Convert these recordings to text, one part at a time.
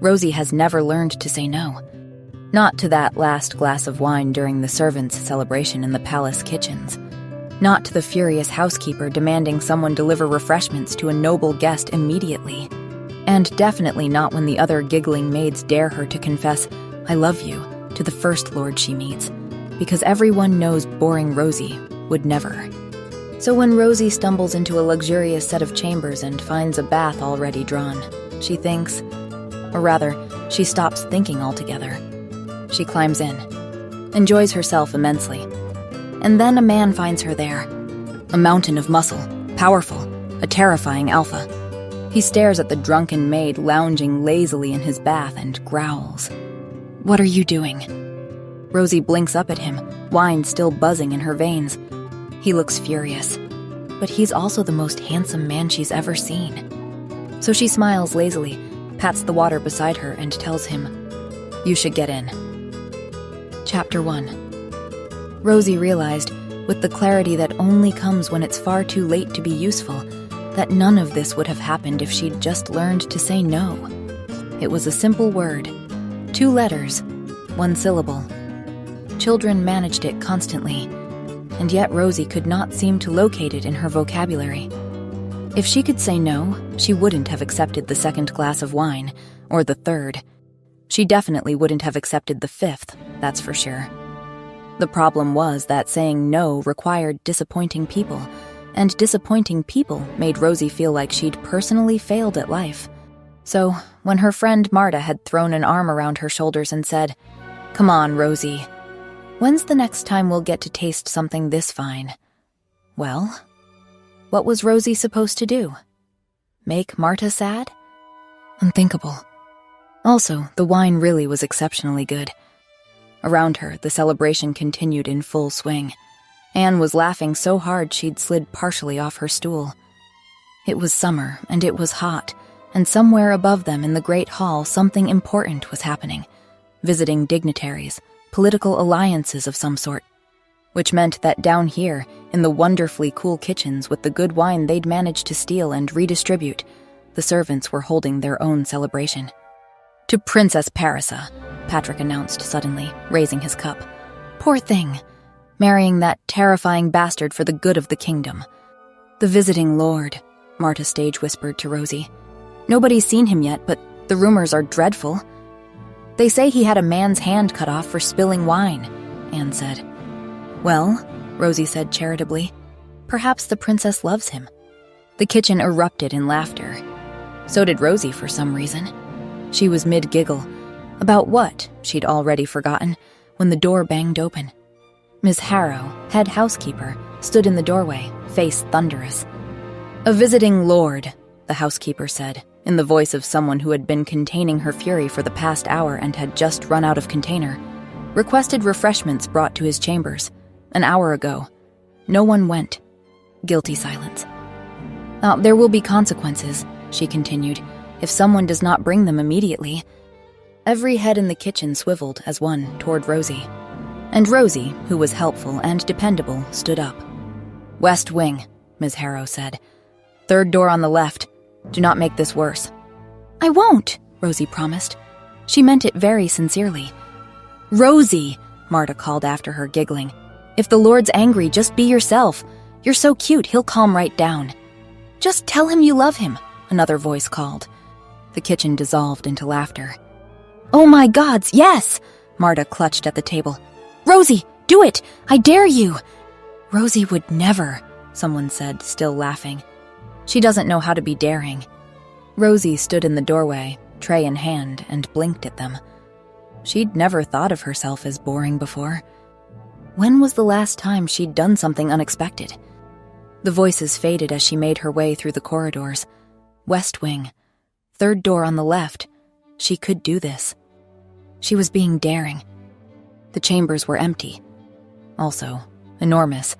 Rosie has never learned to say no. Not to that last glass of wine during the servants' celebration in the palace kitchens. Not to the furious housekeeper demanding someone deliver refreshments to a noble guest immediately. And definitely not when the other giggling maids dare her to confess, "I love you," to the first lord she meets, because everyone knows boring Rosie would never. So when Rosie stumbles into a luxurious set of chambers and finds a bath already drawn, she thinks, or rather, she stops thinking altogether. She climbs in, enjoys herself immensely. And then a man finds her there. A mountain of muscle, powerful, a terrifying alpha. He stares at the drunken maid lounging lazily in his bath and growls. "What are you doing?" Rosie blinks up at him, wine still buzzing in her veins. He looks furious, but he's also the most handsome man she's ever seen. So she smiles lazily, pats the water beside her, and tells him, "You should get in." Chapter 1. Rosie realized, with the clarity that only comes when it's far too late to be useful, that none of this would have happened if she'd just learned to say no. It was a simple word, 2 letters, 1 syllable. Children managed it constantly, and yet Rosie could not seem to locate it in her vocabulary. If she could say no, she wouldn't have accepted the 2nd glass of wine, or the 3rd. She definitely wouldn't have accepted the 5th, that's for sure. The problem was that saying no required disappointing people, and disappointing people made Rosie feel like she'd personally failed at life. So, when her friend Marta had thrown an arm around her shoulders and said, "Come on, Rosie. When's the next time we'll get to taste something this fine?" Well, what was Rosie supposed to do? Make Marta sad? Unthinkable. Also, the wine really was exceptionally good. Around her, the celebration continued in full swing. Anne was laughing so hard she'd slid partially off her stool. It was summer, and it was hot, and somewhere above them in the great hall something important was happening. Visiting dignitaries, political alliances of some sort. Which meant that down here, in the wonderfully cool kitchens with the good wine they'd managed to steal and redistribute, the servants were holding their own celebration. "To Princess Parisa," Patrick announced suddenly, raising his cup. "Poor thing. Marrying that terrifying bastard for the good of the kingdom." "The visiting lord," Marta stage whispered to Rosie. "Nobody's seen him yet, but the rumors are dreadful." "They say he had a man's hand cut off for spilling wine," Anne said. "Well," Rosie said charitably, "perhaps the princess loves him." The kitchen erupted in laughter. So did Rosie for some reason. She was mid-giggle. About what, she'd already forgotten, when the door banged open. Miss Harrow, head housekeeper, stood in the doorway, face thunderous. "A visiting lord," the housekeeper said, in the voice of someone who had been containing her fury for the past hour and had just run out of container, requested refreshments brought to his chambers. An hour ago. No one went. Guilty silence. "There will be consequences," she continued, "if someone does not bring them immediately." Every head in the kitchen swiveled as one toward Rosie. And Rosie, who was helpful and dependable, stood up. "West wing," Ms. Harrow said. "3rd door on the left. Do not make this worse." "I won't," Rosie promised. She meant it very sincerely. "Rosie," Marta called after her, giggling. "If the Lord's angry, just be yourself. You're so cute, he'll calm right down." "Just tell him you love him," another voice called. The kitchen dissolved into laughter. "Oh my gods, yes!" Marta clutched at the table. "Rosie, do it! I dare you!" "Rosie would never," someone said, still laughing. "She doesn't know how to be daring." Rosie stood in the doorway, tray in hand, and blinked at them. She'd never thought of herself as boring before. When was the last time she'd done something unexpected? The voices faded as she made her way through the corridors. West wing. 3rd door on the left. She could do this. She was being daring. The chambers were empty. Also, enormous,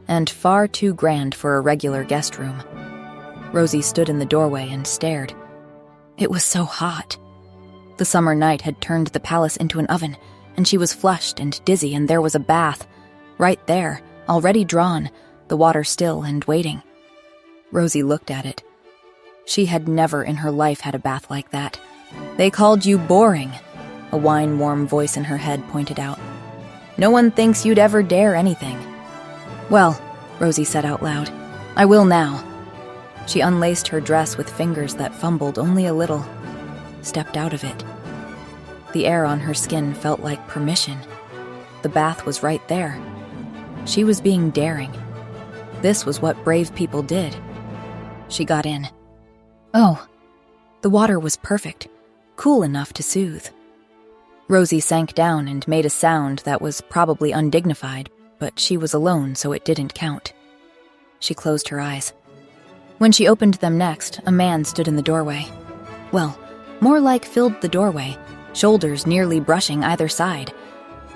and far too grand for a regular guest room. Rosie stood in the doorway and stared. It was so hot. The summer night had turned the palace into an oven, and she was flushed and dizzy, and there was a bath. Right there, already drawn, the water still and waiting. Rosie looked at it. She had never in her life had a bath like that, They called you boring, a wine-warm voice in her head pointed out. No one thinks you'd ever dare anything. Well, Rosie said out loud, I will now. She unlaced her dress with fingers that fumbled only a little, stepped out of it. The air on her skin felt like permission. The bath was right there. She was being daring. This was what brave people did. She got in. Oh, the water was perfect, cool enough to soothe. Rosie sank down and made a sound that was probably undignified, but she was alone, so it didn't count. She closed her eyes. When she opened them next, a man stood in the doorway. Well, more like filled the doorway, shoulders nearly brushing either side.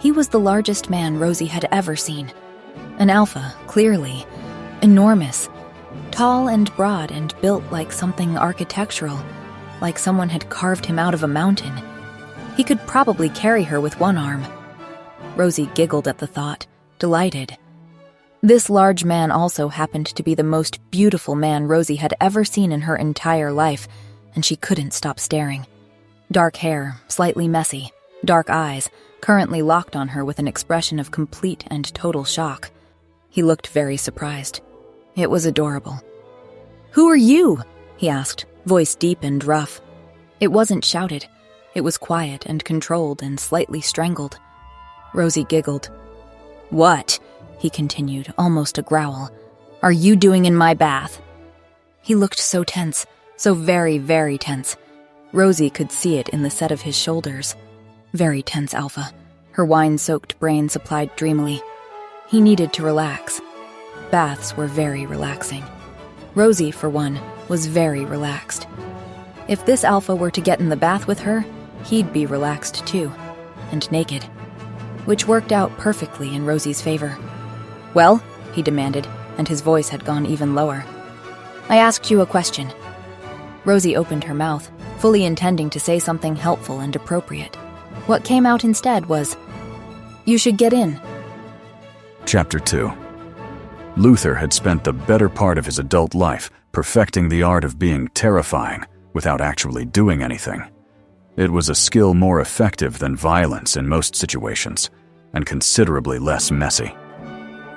He was the largest man Rosie had ever seen. An alpha, clearly. Enormous. Tall and broad and built like something architectural, like someone had carved him out of a mountain. He could probably carry her with one arm. Rosie giggled at the thought, delighted. This large man also happened to be the most beautiful man Rosie had ever seen in her entire life, and she couldn't stop staring. Dark hair, slightly messy, dark eyes, currently locked on her with an expression of complete and total shock. He looked very surprised. It was adorable. "Who are you?" he asked, voice deep and rough. It wasn't shouted. It was quiet and controlled and slightly strangled. Rosie giggled. "What?" he continued, almost a growl. "Are you doing in my bath?" He looked so tense, so very, very tense. Rosie could see it in the set of his shoulders. Very tense alpha. Her wine-soaked brain supplied dreamily. He needed to relax. Baths were very relaxing. Rosie, for one, was very relaxed. If this alpha were to get in the bath with her, he'd be relaxed too, and naked. Which worked out perfectly in Rosie's favor. "Well?" he demanded, and his voice had gone even lower. "I asked you a question." Rosie opened her mouth, fully intending to say something helpful and appropriate. What came out instead was, "You should get in." Chapter 2. Luther had spent the better part of his adult life perfecting the art of being terrifying without actually doing anything. It was a skill more effective than violence in most situations, and considerably less messy.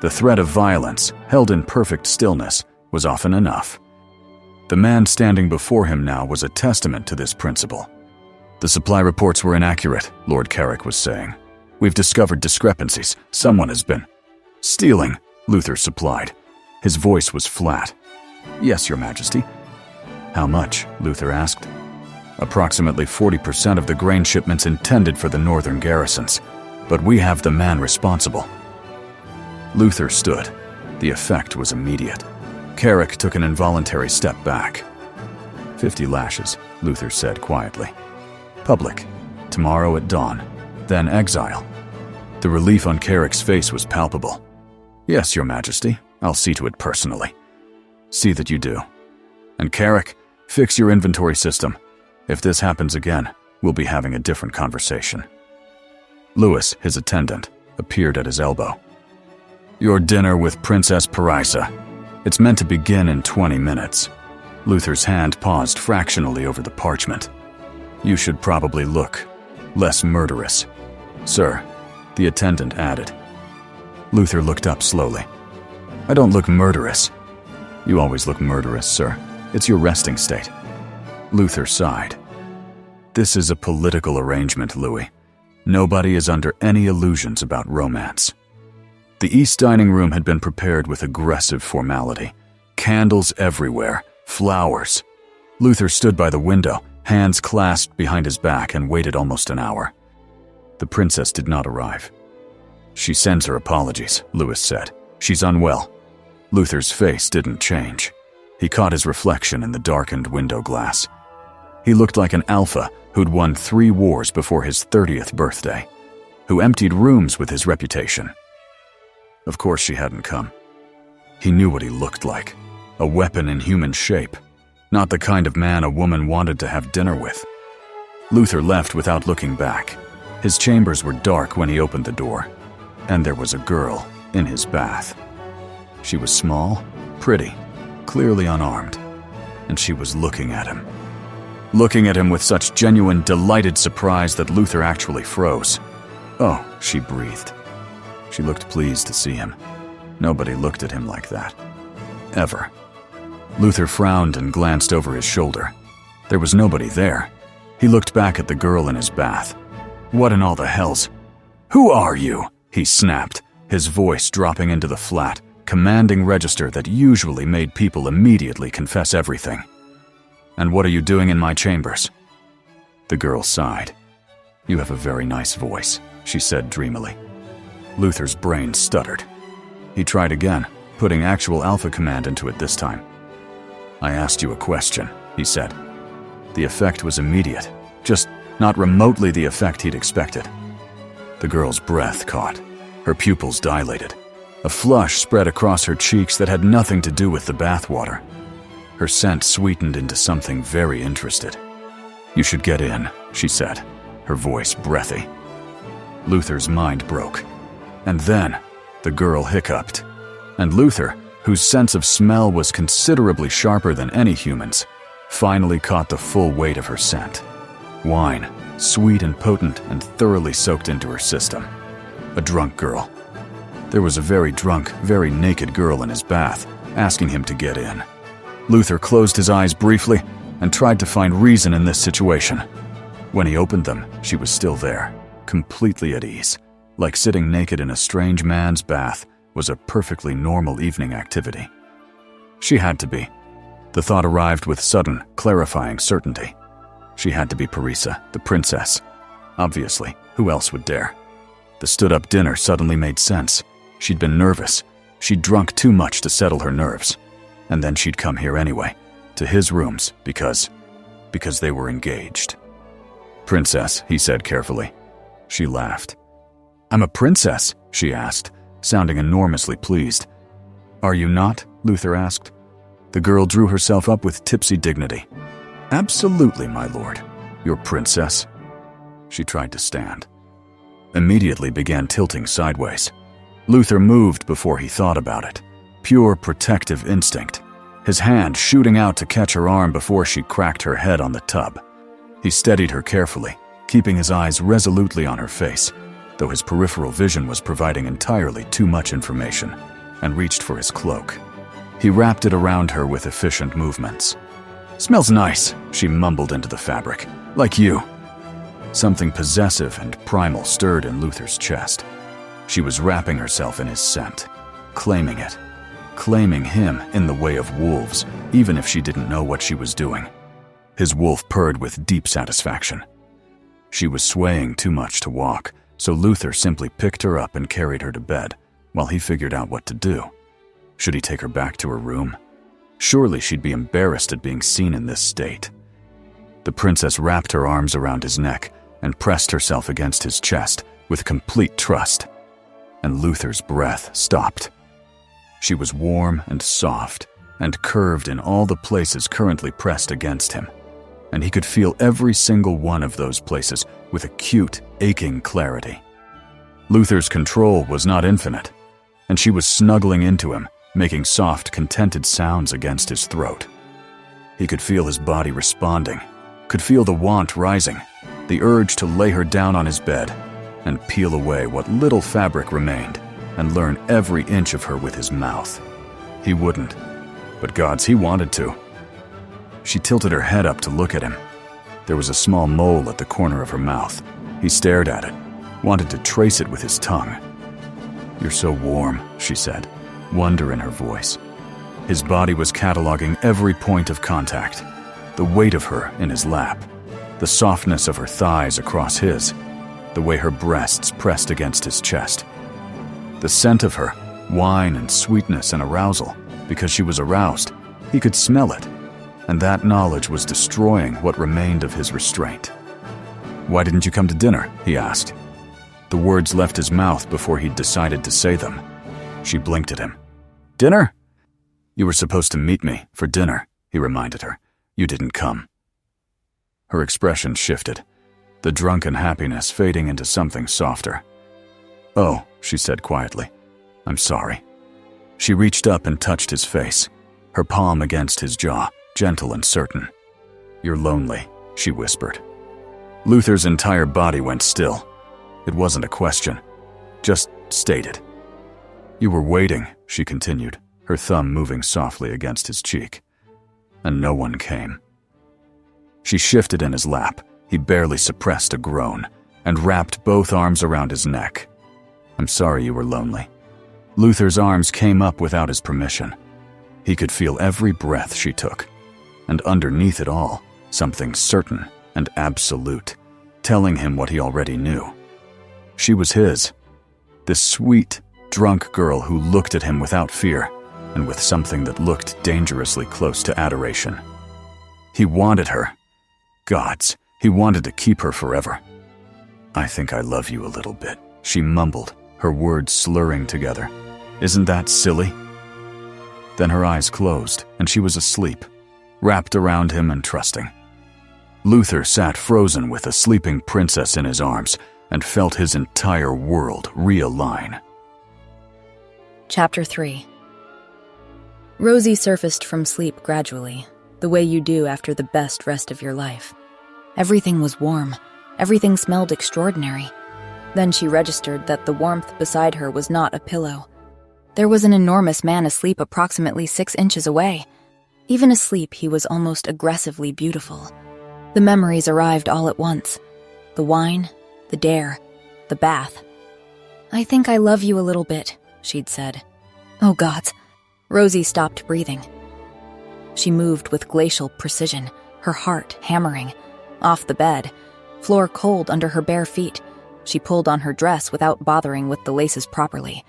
The threat of violence, held in perfect stillness, was often enough. The man standing before him now was a testament to this principle. "The supply reports were inaccurate," Lord Carrick was saying. "We've discovered discrepancies. Someone has been stealing," Luther supplied. His voice was flat. "Yes, Your Majesty." "How much?" Luther asked. "Approximately 40% of the grain shipments intended for the northern garrisons, but we have the man responsible." Luther stood. The effect was immediate. Carrick took an involuntary step back. 50 lashes, Luther said quietly. "Public. Tomorrow at dawn. Then exile." The relief on Carrick's face was palpable. "Yes, Your Majesty. I'll see to it personally." "See that you do. And Carrick, fix your inventory system. If this happens again, we'll be having a different conversation." Lewis, his attendant, appeared at his elbow. "Your dinner with Princess Parisa. It's meant to begin in 20 minutes. Luther's hand paused fractionally over the parchment. "You should probably look less murderous." "Sir," the attendant added. Luther looked up slowly. "I don't look murderous." "You always look murderous, sir. It's your resting state." Luther sighed. "This is a political arrangement, Louis. Nobody is under any illusions about romance." The East dining room had been prepared with aggressive formality. Candles everywhere, flowers. Luther stood by the window, hands clasped behind his back, and waited almost an hour. The princess did not arrive. "She sends her apologies," Lewis said. "She's unwell." Luther's face didn't change. He caught his reflection in the darkened window glass. He looked like an alpha who'd won 3 wars before his 30th birthday, who emptied rooms with his reputation. Of course she hadn't come. He knew what he looked like. A weapon in human shape. Not the kind of man a woman wanted to have dinner with. Luther left without looking back. His chambers were dark when he opened the door. And there was a girl in his bath. She was small, pretty, clearly unarmed, and she was looking at him. looking at him with such genuine, delighted surprise that Luther actually froze. "Oh," she breathed. She looked pleased to see him. Nobody looked at him like that. Ever. Luther frowned and glanced over his shoulder. There was nobody there. He looked back at the girl in his bath. "What in all the hells? Who are you?" he snapped, his voice dropping into the flat, commanding register that usually made people immediately confess everything. "And what are you doing in my chambers?" The girl sighed. "You have a very nice voice," she said dreamily. Luther's brain stuttered. He tried again, putting actual alpha command into it this time. "I asked you a question," he said. The effect was immediate, just not remotely the effect he'd expected. The girl's breath caught. Her pupils dilated. A flush spread across her cheeks that had nothing to do with the bathwater. Her scent sweetened into something very interested. "You should get in," she said, her voice breathy. Luther's mind broke. And then, the girl hiccuped. And Luther, whose sense of smell was considerably sharper than any human's, finally caught the full weight of her scent. Wine, sweet and potent and thoroughly soaked into her system. A drunk girl. There was a very drunk, very naked girl in his bath, asking him to get in. Luther closed his eyes briefly and tried to find reason in this situation. When he opened them, she was still there, completely at ease, like sitting naked in a strange man's bath was a perfectly normal evening activity. She had to be. The thought arrived with sudden, clarifying certainty. She had to be Parisa, the princess. Obviously, who else would dare? The stood-up dinner suddenly made sense. She'd been nervous. She'd drunk too much to settle her nerves. And then she'd come here anyway, to his rooms, because they were engaged. "Princess," he said carefully. She laughed. "I'm a princess?" she asked, sounding enormously pleased. "Are you not?" Luther asked. The girl drew herself up with tipsy dignity. "Absolutely, my lord. Your princess." She tried to stand. Immediately began tilting sideways. Luther moved before he thought about it. Pure protective instinct. His hand shooting out to catch her arm before she cracked her head on the tub. He steadied her carefully, keeping his eyes resolutely on her face, though his peripheral vision was providing entirely too much information, and reached for his cloak. He wrapped it around her with efficient movements. "Smells nice," she mumbled into the fabric. "Like you." Something possessive and primal stirred in Luther's chest. She was wrapping herself in his scent, claiming it, claiming him in the way of wolves, even if she didn't know what she was doing. His wolf purred with deep satisfaction. She was swaying too much to walk, so Luther simply picked her up and carried her to bed, while he figured out what to do. Should he take her back to her room? Surely she'd be embarrassed at being seen in this state. The princess wrapped her arms around his neck and pressed herself against his chest with complete trust. And Luther's breath stopped. She was warm and soft and curved in all the places currently pressed against him, and he could feel every single one of those places with acute, aching clarity. Luther's control was not infinite, and she was snuggling into him, making soft, contented sounds against his throat. He could feel his body responding, could feel the want rising, the urge to lay her down on his bed and peel away what little fabric remained and learn every inch of her with his mouth. He wouldn't, but gods, he wanted to. She tilted her head up to look at him. There was a small mole at the corner of her mouth. He stared at it, wanted to trace it with his tongue. "You're so warm," she said, wonder in her voice. His body was cataloging every point of contact, the weight of her in his lap, the softness of her thighs across his, the way her breasts pressed against his chest. The scent of her, wine and sweetness and arousal, because she was aroused. He could smell it, and that knowledge was destroying what remained of his restraint. "Why didn't you come to dinner?" he asked. The words left his mouth before he'd decided to say them. She blinked at him. "Dinner? You were supposed to meet me for dinner," he reminded her. "You didn't come." Her expression shifted, the drunken happiness fading into something softer. "Oh," she said quietly. "I'm sorry." She reached up and touched his face, her palm against his jaw, gentle and certain. "You're lonely," she whispered. Luther's entire body went still. It wasn't a question, just stated. You were waiting, she continued, her thumb moving softly against his cheek. And no one came. She shifted in his lap. He barely suppressed a groan and wrapped both arms around his neck. I'm sorry you were lonely. Luther's arms came up without his permission. He could feel every breath she took, and underneath it all, something certain and absolute, telling him what he already knew. She was his. This sweet, drunk girl who looked at him without fear and with something that looked dangerously close to adoration. He wanted her. Gods, he wanted to keep her forever. I think I love you a little bit, she mumbled, her words slurring together. Isn't that silly? Then her eyes closed, and she was asleep, wrapped around him and trusting. Luther sat frozen with a sleeping princess in his arms and felt his entire world realign. Chapter 3. Rosie surfaced from sleep gradually, the way you do after the best rest of your life. Everything was warm. Everything smelled extraordinary. Then she registered that the warmth beside her was not a pillow. There was an enormous man asleep approximately 6 inches away. Even asleep, he was almost aggressively beautiful. The memories arrived all at once. The wine, the dare, the bath. I think I love you a little bit, she'd said. Oh gods. Rosie stopped breathing. She moved with glacial precision, her heart hammering. Off the bed, floor cold under her bare feet, she pulled on her dress without bothering with the laces properly.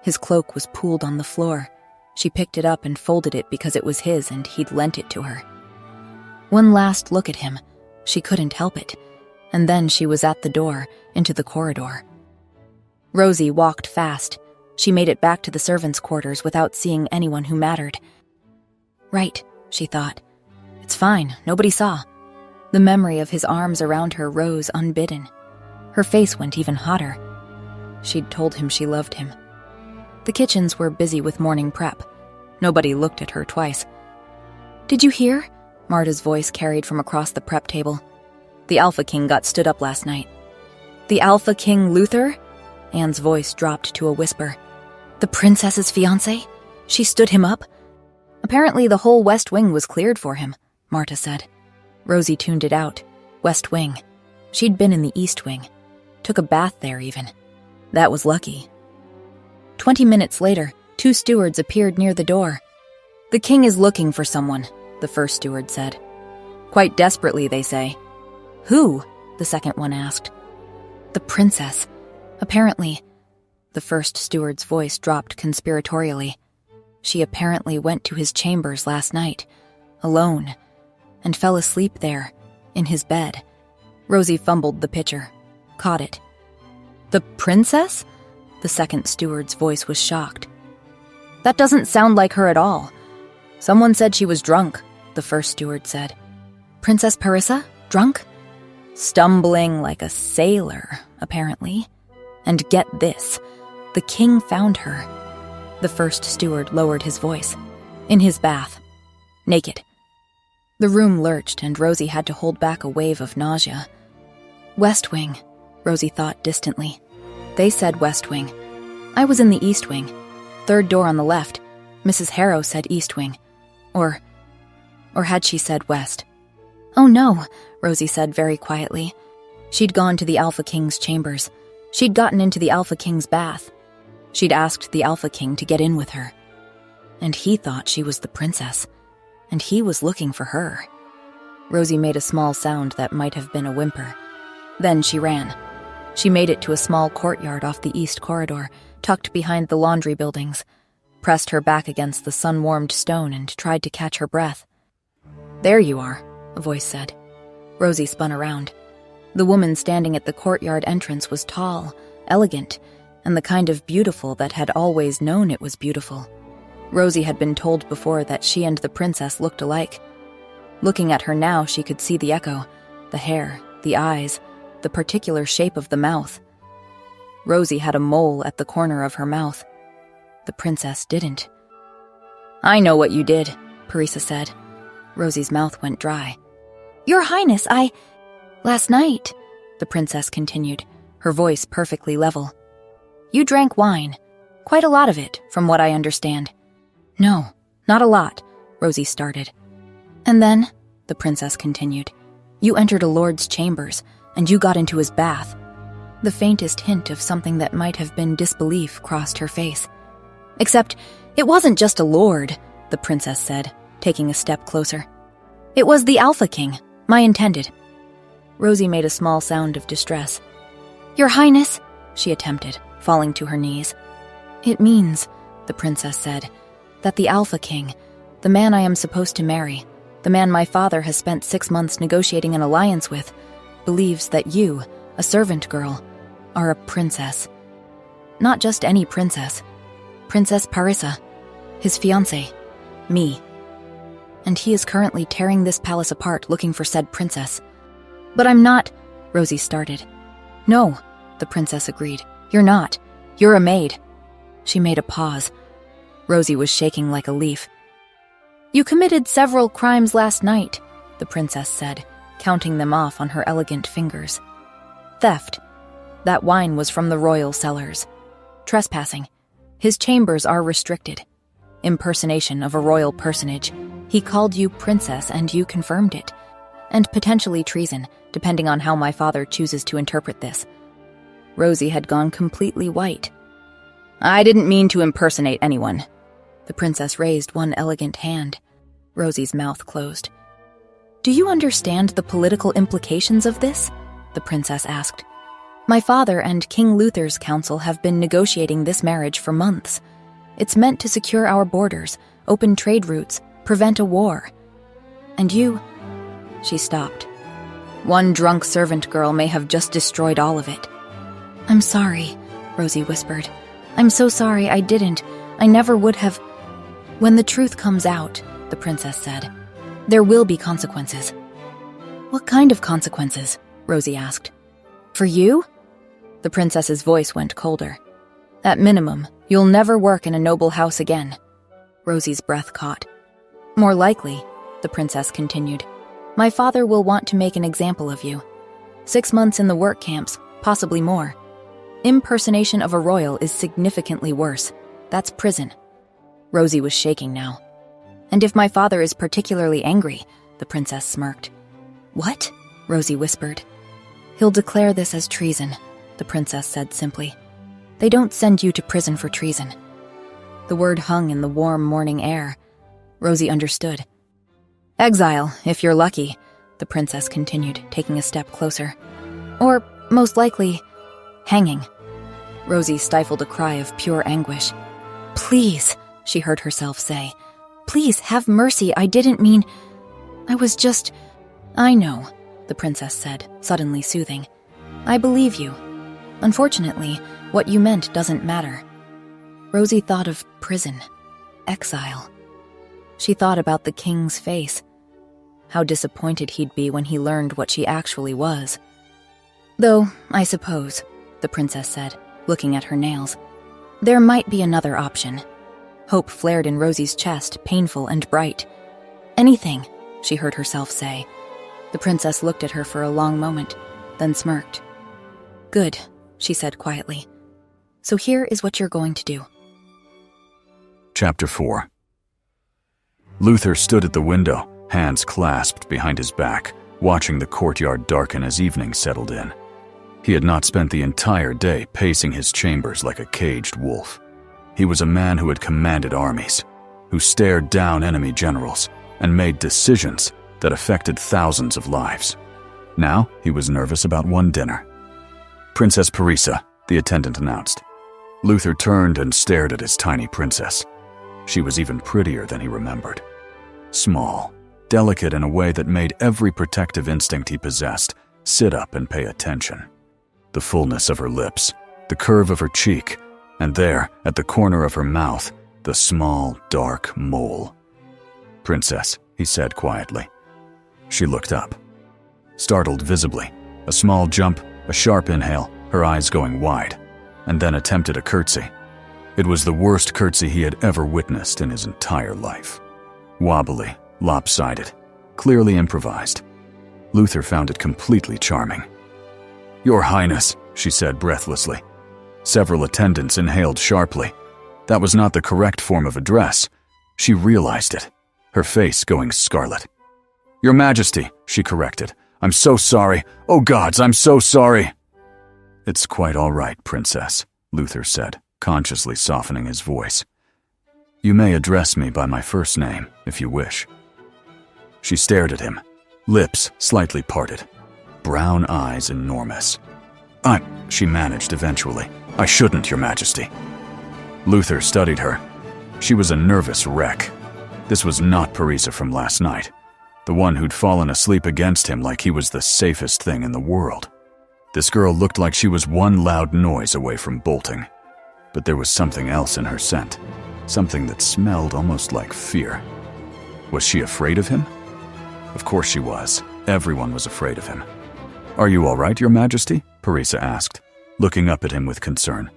His cloak was pooled on the floor. She picked it up and folded it because it was his and he'd lent it to her. One last look at him. She couldn't help it. And then she was at the door, into the corridor. Rosie walked fast. She made it back to the servants' quarters without seeing anyone who mattered. Right, she thought. It's fine, nobody saw. The memory of his arms around her rose unbidden. Her face went even hotter. She'd told him she loved him. The kitchens were busy with morning prep. Nobody looked at her twice. Did you hear? Marta's voice carried from across the prep table. The Alpha King got stood up last night. The Alpha King Luther? Anne's voice dropped to a whisper. The princess's fiancé? She stood him up? Apparently the whole West Wing was cleared for him, Marta said. Rosie tuned it out. West Wing. She'd been in the East Wing. Took a bath there even. That was lucky. 20 minutes later, 2 stewards appeared near the door. The king is looking for someone, the first steward said. Quite desperately, they say. Who? The second one asked. The princess. Apparently. The first steward's voice dropped conspiratorially. She apparently went to his chambers last night, alone, and fell asleep there, in his bed. Rosie fumbled the pitcher, caught it. The princess? The second steward's voice was shocked. That doesn't sound like her at all. Someone said she was drunk, the first steward said. Princess Parissa? Drunk? Stumbling like a sailor, apparently. And get this, the king found her. The first steward lowered his voice. In his bath. Naked. The room lurched and Rosie had to hold back a wave of nausea. West Wing, Rosie thought distantly. They said West Wing. I was in the East Wing. 3rd door on the left. Mrs. Harrow said East Wing. Or had she said West? Oh no, Rosie said very quietly. She'd gone to the Alpha King's chambers. She'd gotten into the Alpha King's bath. She'd asked the Alpha King to get in with her. And he thought she was the princess. And he was looking for her. Rosie made a small sound that might have been a whimper. Then she ran. She made it to a small courtyard off the east corridor, tucked behind the laundry buildings, pressed her back against the sun-warmed stone and tried to catch her breath. There you are, a voice said. Rosie spun around. The woman standing at the courtyard entrance was tall, elegant, and the kind of beautiful that had always known it was beautiful. Rosie had been told before that she and the princess looked alike. Looking at her now, she could see the echo, the hair, the eyes, the particular shape of the mouth. Rosie had a mole at the corner of her mouth. The princess didn't. I know what you did, Parissa said. Rosie's mouth went dry. Your Highness, Last night, the princess continued, her voice perfectly level. You drank wine. Quite a lot of it, from what I understand. No, not a lot, Rosie started. And then, the princess continued, you entered a lord's chambers, and you got into his bath. The faintest hint of something that might have been disbelief crossed her face. Except, it wasn't just a lord, the princess said, taking a step closer. It was the Alpha King, my intended. Rosie made a small sound of distress. Your Highness, she attempted, falling to her knees. It means, the princess said, that the Alpha King, the man I am supposed to marry, the man my father has spent 6 months negotiating an alliance with, believes that you, a servant girl, are a princess. Not just any princess. Princess Parissa, his fiancée, me. And he is currently tearing this palace apart looking for said princess. But I'm not, Rosie started. No, the princess agreed. You're not. You're a maid. She made a pause. Rosie was shaking like a leaf. You committed several crimes last night, the princess said, counting them off on her elegant fingers. Theft. That wine was from the royal cellars. Trespassing. His chambers are restricted. Impersonation of a royal personage. He called you princess and you confirmed it. And potentially treason, depending on how my father chooses to interpret this. Rosie had gone completely white. I didn't mean to impersonate anyone. The princess raised one elegant hand. Rosie's mouth closed. Do you understand the political implications of this? The princess asked. My father and King Luther's council have been negotiating this marriage for months. It's meant to secure our borders, open trade routes, prevent a war. And you... She stopped. One drunk servant girl may have just destroyed all of it. I'm sorry, Rosie whispered. I'm so sorry I didn't. I never would have... When the truth comes out, the princess said, there will be consequences. What kind of consequences? Rosie asked. For you? The princess's voice went colder. At minimum, you'll never work in a noble house again. Rosie's breath caught. More likely, the princess continued, my father will want to make an example of you. 6 months in the work camps, possibly more. Impersonation of a royal is significantly worse. That's prison. Rosie was shaking now. And if my father is particularly angry, the princess smirked. What? Rosie whispered. He'll declare this as treason, the princess said simply. They don't send you to prison for treason. The word hung in the warm morning air. Rosie understood. Exile, if you're lucky, the princess continued, taking a step closer. Or, most likely, hanging. Rosie stifled a cry of pure anguish. Please, she heard herself say. Please, have mercy, I didn't mean... I was just... I know, the princess said, suddenly soothing. I believe you. Unfortunately, what you meant doesn't matter. Rosie thought of prison, exile. She thought about the king's face. How disappointed he'd be when he learned what she actually was. Though, I suppose, the princess said, looking at her nails, there might be another option. Hope flared in Rosie's chest, painful and bright. Anything, she heard herself say. The princess looked at her for a long moment, then smirked. Good, she said quietly. So here is what you're going to do. Chapter 4. Luther stood at the window, hands clasped behind his back, watching the courtyard darken as evening settled in. He had not spent the entire day pacing his chambers like a caged wolf. He was a man who had commanded armies, who stared down enemy generals, and made decisions that affected thousands of lives. Now he was nervous about one dinner. Princess Parissa, the attendant announced. Luther turned and stared at his tiny princess. She was even prettier than he remembered. Small, delicate in a way that made every protective instinct he possessed sit up and pay attention. The fullness of her lips, the curve of her cheek, and there, at the corner of her mouth, the small, dark mole. Princess, he said quietly. She looked up. Startled visibly, a small jump, a sharp inhale, her eyes going wide, and then attempted a curtsy. It was the worst curtsy he had ever witnessed in his entire life. Wobbly, lopsided, clearly improvised. Luther found it completely charming. "Your Highness," she said breathlessly. Several attendants inhaled sharply. That was not the correct form of address. She realized it, her face going scarlet. "Your Majesty," she corrected. "I'm so sorry. Oh gods, I'm so sorry." "It's quite all right, Princess," Luther said, consciously softening his voice. "You may address me by my first name, if you wish." She stared at him, lips slightly parted, brown eyes enormous. She managed eventually. "I shouldn't, Your Majesty." Luther studied her. She was a nervous wreck. This was not Parisa from last night, the one who'd fallen asleep against him like he was the safest thing in the world. This girl looked like she was one loud noise away from bolting. But there was something else in her scent, something that smelled almost like fear. Was she afraid of him? Of course she was. Everyone was afraid of him. "Are you all right, Your Majesty?" Parisa asked, looking up at him with concern.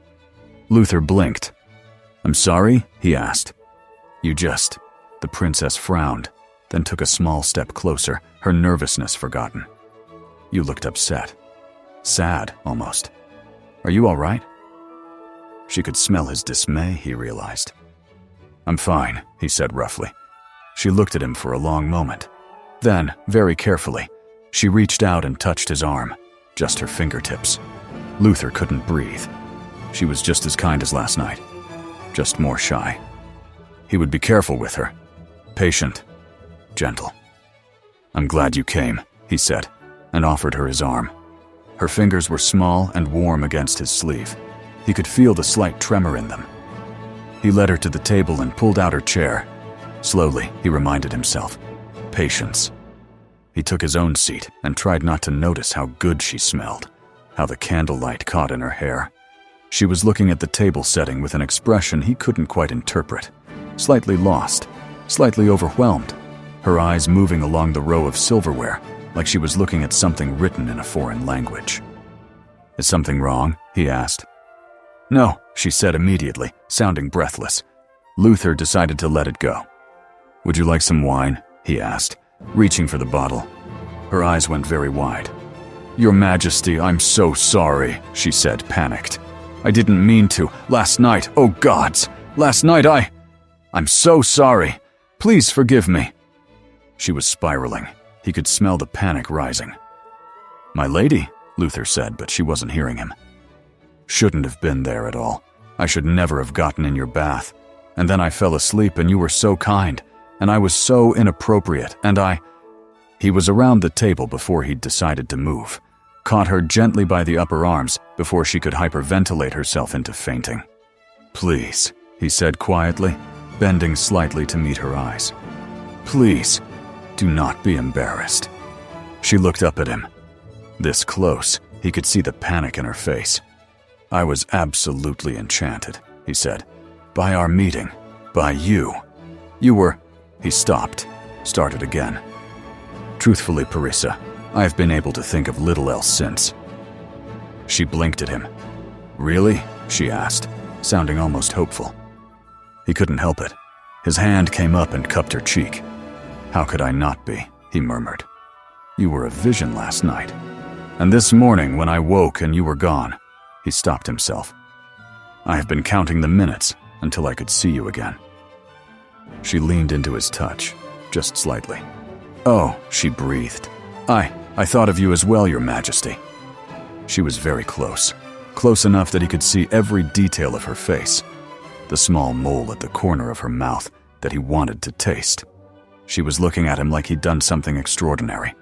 Luther blinked. "I'm sorry?" he asked. The princess frowned, then took a small step closer, her nervousness forgotten. "You looked upset. Sad, almost. Are you all right?" She could smell his dismay, he realized. "I'm fine," he said roughly. She looked at him for a long moment. Then, very carefully, she reached out and touched his arm, just her fingertips. Luther couldn't breathe. She was just as kind as last night, just more shy. He would be careful with her, patient, gentle. "I'm glad you came," he said, and offered her his arm. Her fingers were small and warm against his sleeve. He could feel the slight tremor in them. He led her to the table and pulled out her chair. Slowly, he reminded himself. Patience. He took his own seat and tried not to notice how good she smelled, how the candlelight caught in her hair. She was looking at the table setting with an expression he couldn't quite interpret, slightly lost, slightly overwhelmed, her eyes moving along the row of silverware like she was looking at something written in a foreign language. "Is something wrong?" he asked. "No," she said immediately, sounding breathless. Luther decided to let it go. "Would you like some wine?" he asked, reaching for the bottle. Her eyes went very wide. "Your Majesty, I'm so sorry," she said, panicked. "I didn't mean to. Last night, oh gods! Last night I'm so sorry. Please forgive me." She was spiraling. He could smell the panic rising. "My lady," Luther said, but she wasn't hearing him. "Shouldn't have been there at all. I should never have gotten in your bath. And then I fell asleep and you were so kind, and I was so inappropriate, and He was around the table before he'd decided to move, caught her gently by the upper arms before she could hyperventilate herself into fainting. "Please," he said quietly, bending slightly to meet her eyes. "Please, do not be embarrassed." She looked up at him. This close, he could see the panic in her face. "I was absolutely enchanted," he said, "by our meeting, by you. You were—" He stopped, started again. "Truthfully, Parisa, I have been able to think of little else since." She blinked at him. "Really?" she asked, sounding almost hopeful. He couldn't help it. His hand came up and cupped her cheek. "How could I not be?" he murmured. "You were a vision last night. And this morning when I woke and you were gone," he stopped himself. "I have been counting the minutes until I could see you again." She leaned into his touch, just slightly. "Oh," she breathed. I thought of you as well, Your Majesty." She was very close, close enough that he could see every detail of her face, the small mole at the corner of her mouth that he wanted to taste. She was looking at him like he'd done something extraordinary.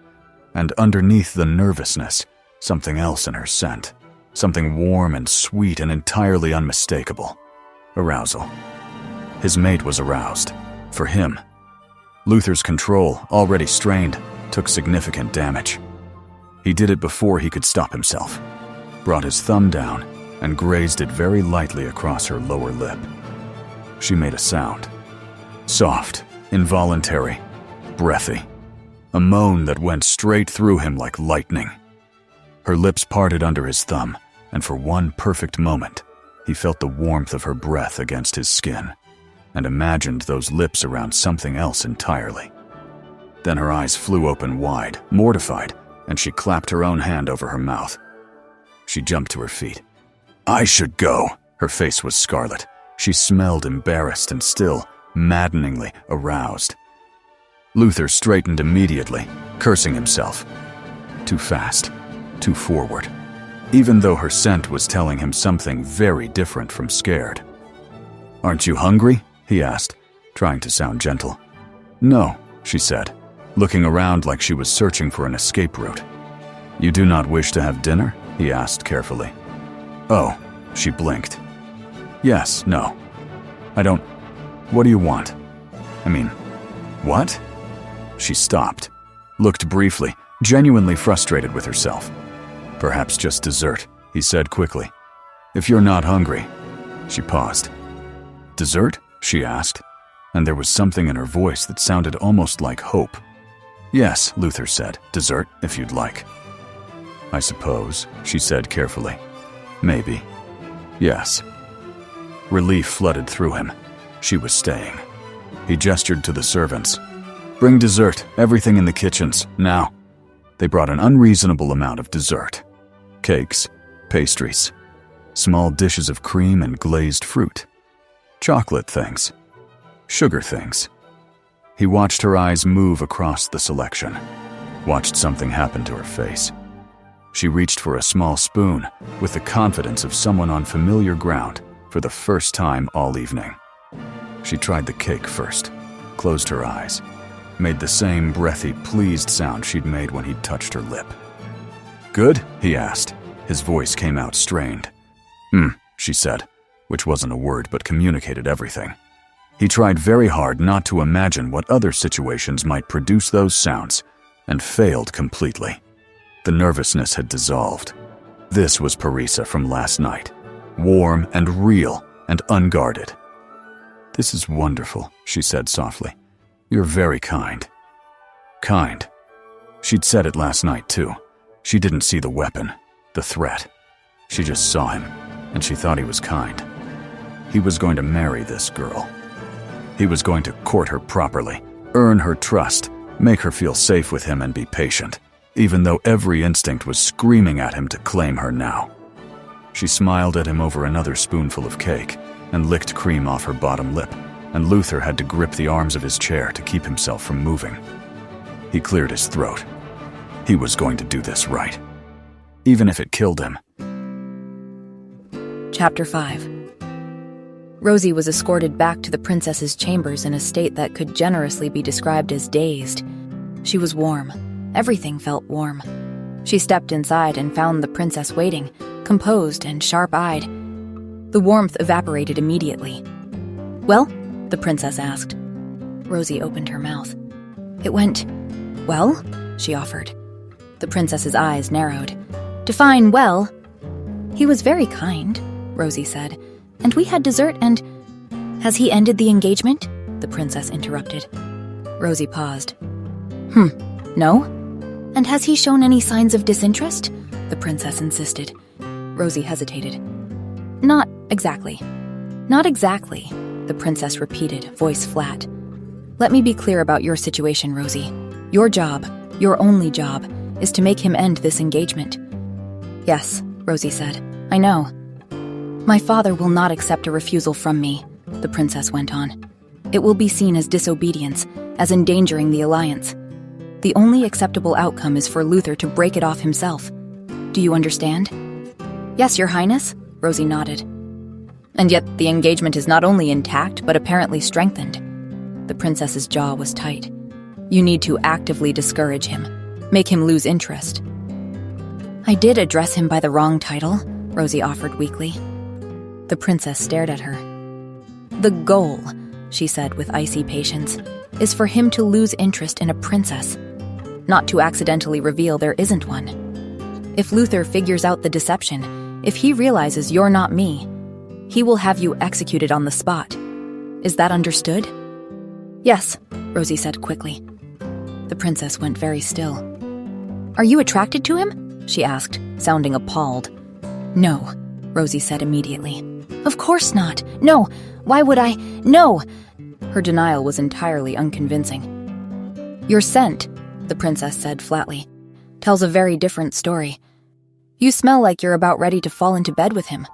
And underneath the nervousness, something else in her scent, something warm and sweet and entirely unmistakable. Arousal. His mate was aroused. For him. Luther's control, already strained, took significant damage. He did it before he could stop himself, brought his thumb down, and grazed it very lightly across her lower lip. She made a sound. Soft, involuntary, breathy. A moan that went straight through him like lightning. Her lips parted under his thumb, and for one perfect moment, he felt the warmth of her breath against his skin, and imagined those lips around something else entirely. Then her eyes flew open wide, mortified, and she clapped her own hand over her mouth. She jumped to her feet. "I should go." Her face was scarlet. She smelled embarrassed and still maddeningly aroused. Luther straightened immediately, cursing himself. Too fast, too forward, even though her scent was telling him something very different from scared. "Aren't you hungry?" he asked, trying to sound gentle. "No," she said, looking around like she was searching for an escape route. "You do not wish to have dinner?" he asked carefully. "Oh," she blinked. "Yes, no. I don't. What do you want? I mean, what?" She stopped, looked briefly, genuinely frustrated with herself. "Perhaps just dessert," he said quickly. "If you're not hungry." She paused. "Dessert?" she asked, and there was something in her voice that sounded almost like hope. "Yes," Luther said, "dessert, if you'd like." "I suppose," she said carefully. "Maybe. Yes." Relief flooded through him. She was staying. He gestured to the servants. "Bring dessert, everything in the kitchens, now." They brought an unreasonable amount of dessert. Cakes, pastries, small dishes of cream and glazed fruit, chocolate things, sugar things. He watched her eyes move across the selection, watched something happen to her face. She reached for a small spoon with the confidence of someone on familiar ground for the first time all evening. She tried the cake first, closed her eyes, made the same breathy, pleased sound she'd made when he'd touched her lip. "Good?" he asked. His voice came out strained. She said, which wasn't a word but communicated everything. He tried very hard not to imagine what other situations might produce those sounds, and failed completely. The nervousness had dissolved. This was Parisa from last night, warm and real and unguarded. "This is wonderful," she said softly. "You're very kind." Kind. She'd said it last night, too. She didn't see the weapon, the threat. She just saw him, and she thought he was kind. He was going to marry this girl. He was going to court her properly, earn her trust, make her feel safe with him and be patient, even though every instinct was screaming at him to claim her now. She smiled at him over another spoonful of cake and licked cream off her bottom lip, and Luther had to grip the arms of his chair to keep himself from moving. He cleared his throat. He was going to do this right, even if it killed him. Chapter 5. Rosie was escorted back to the princess's chambers in a state that could generously be described as dazed. She was warm. Everything felt warm. She stepped inside and found the princess waiting, composed and sharp-eyed. The warmth evaporated immediately. "Well?" the princess asked. Rosie opened her mouth. It went, "Well?" she offered. The princess's eyes narrowed. "Define well." "He was very kind," Rosie said, "and we had dessert and—" "Has he ended the engagement?" the princess interrupted. Rosie paused. No? And has he shown any signs of disinterest?" the princess insisted. Rosie hesitated. "Not exactly." "Not exactly," the princess repeated, voice flat. "Let me be clear about your situation, Rosie. Your job, your only job, is to make him end this engagement." "Yes," Rosie said. "I know." "My father will not accept a refusal from me," the princess went on. "It will be seen as disobedience, as endangering the alliance. The only acceptable outcome is for Luther to break it off himself. Do you understand?" "Yes, Your Highness," Rosie nodded. "And yet the engagement is not only intact, but apparently strengthened." The princess's jaw was tight. "You need to actively discourage him, make him lose interest." "I did address him by the wrong title," Rosie offered weakly. The princess stared at her. "The goal," she said with icy patience, "is for him to lose interest in a princess, not to accidentally reveal there isn't one. If Luther figures out the deception, if he realizes you're not me, he will have you executed on the spot. Is that understood?" "Yes," Rosie said quickly. The princess went very still. "Are you attracted to him?" she asked, sounding appalled. "No," Rosie said immediately. "Of course not. No. Why would I? No!" Her denial was entirely unconvincing. "Your scent," the princess said flatly, tells a very different story. You smell like you're about ready to fall into bed with him."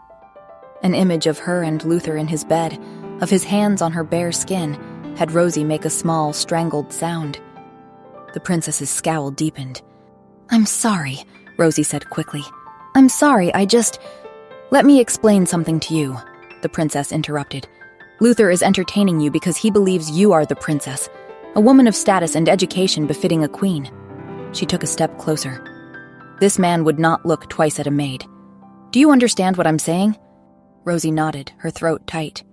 An image of her and Luther in his bed, of his hands on her bare skin, had Rosie make a small, strangled sound. The princess's scowl deepened. "I'm sorry," Rosie said quickly. "I'm sorry, Let me explain something to you," the princess interrupted. "Luther is entertaining you because he believes you are the princess, a woman of status and education befitting a queen." She took a step closer. "This man would not look twice at a maid. Do you understand what I'm saying?" Rosie nodded, her throat tight.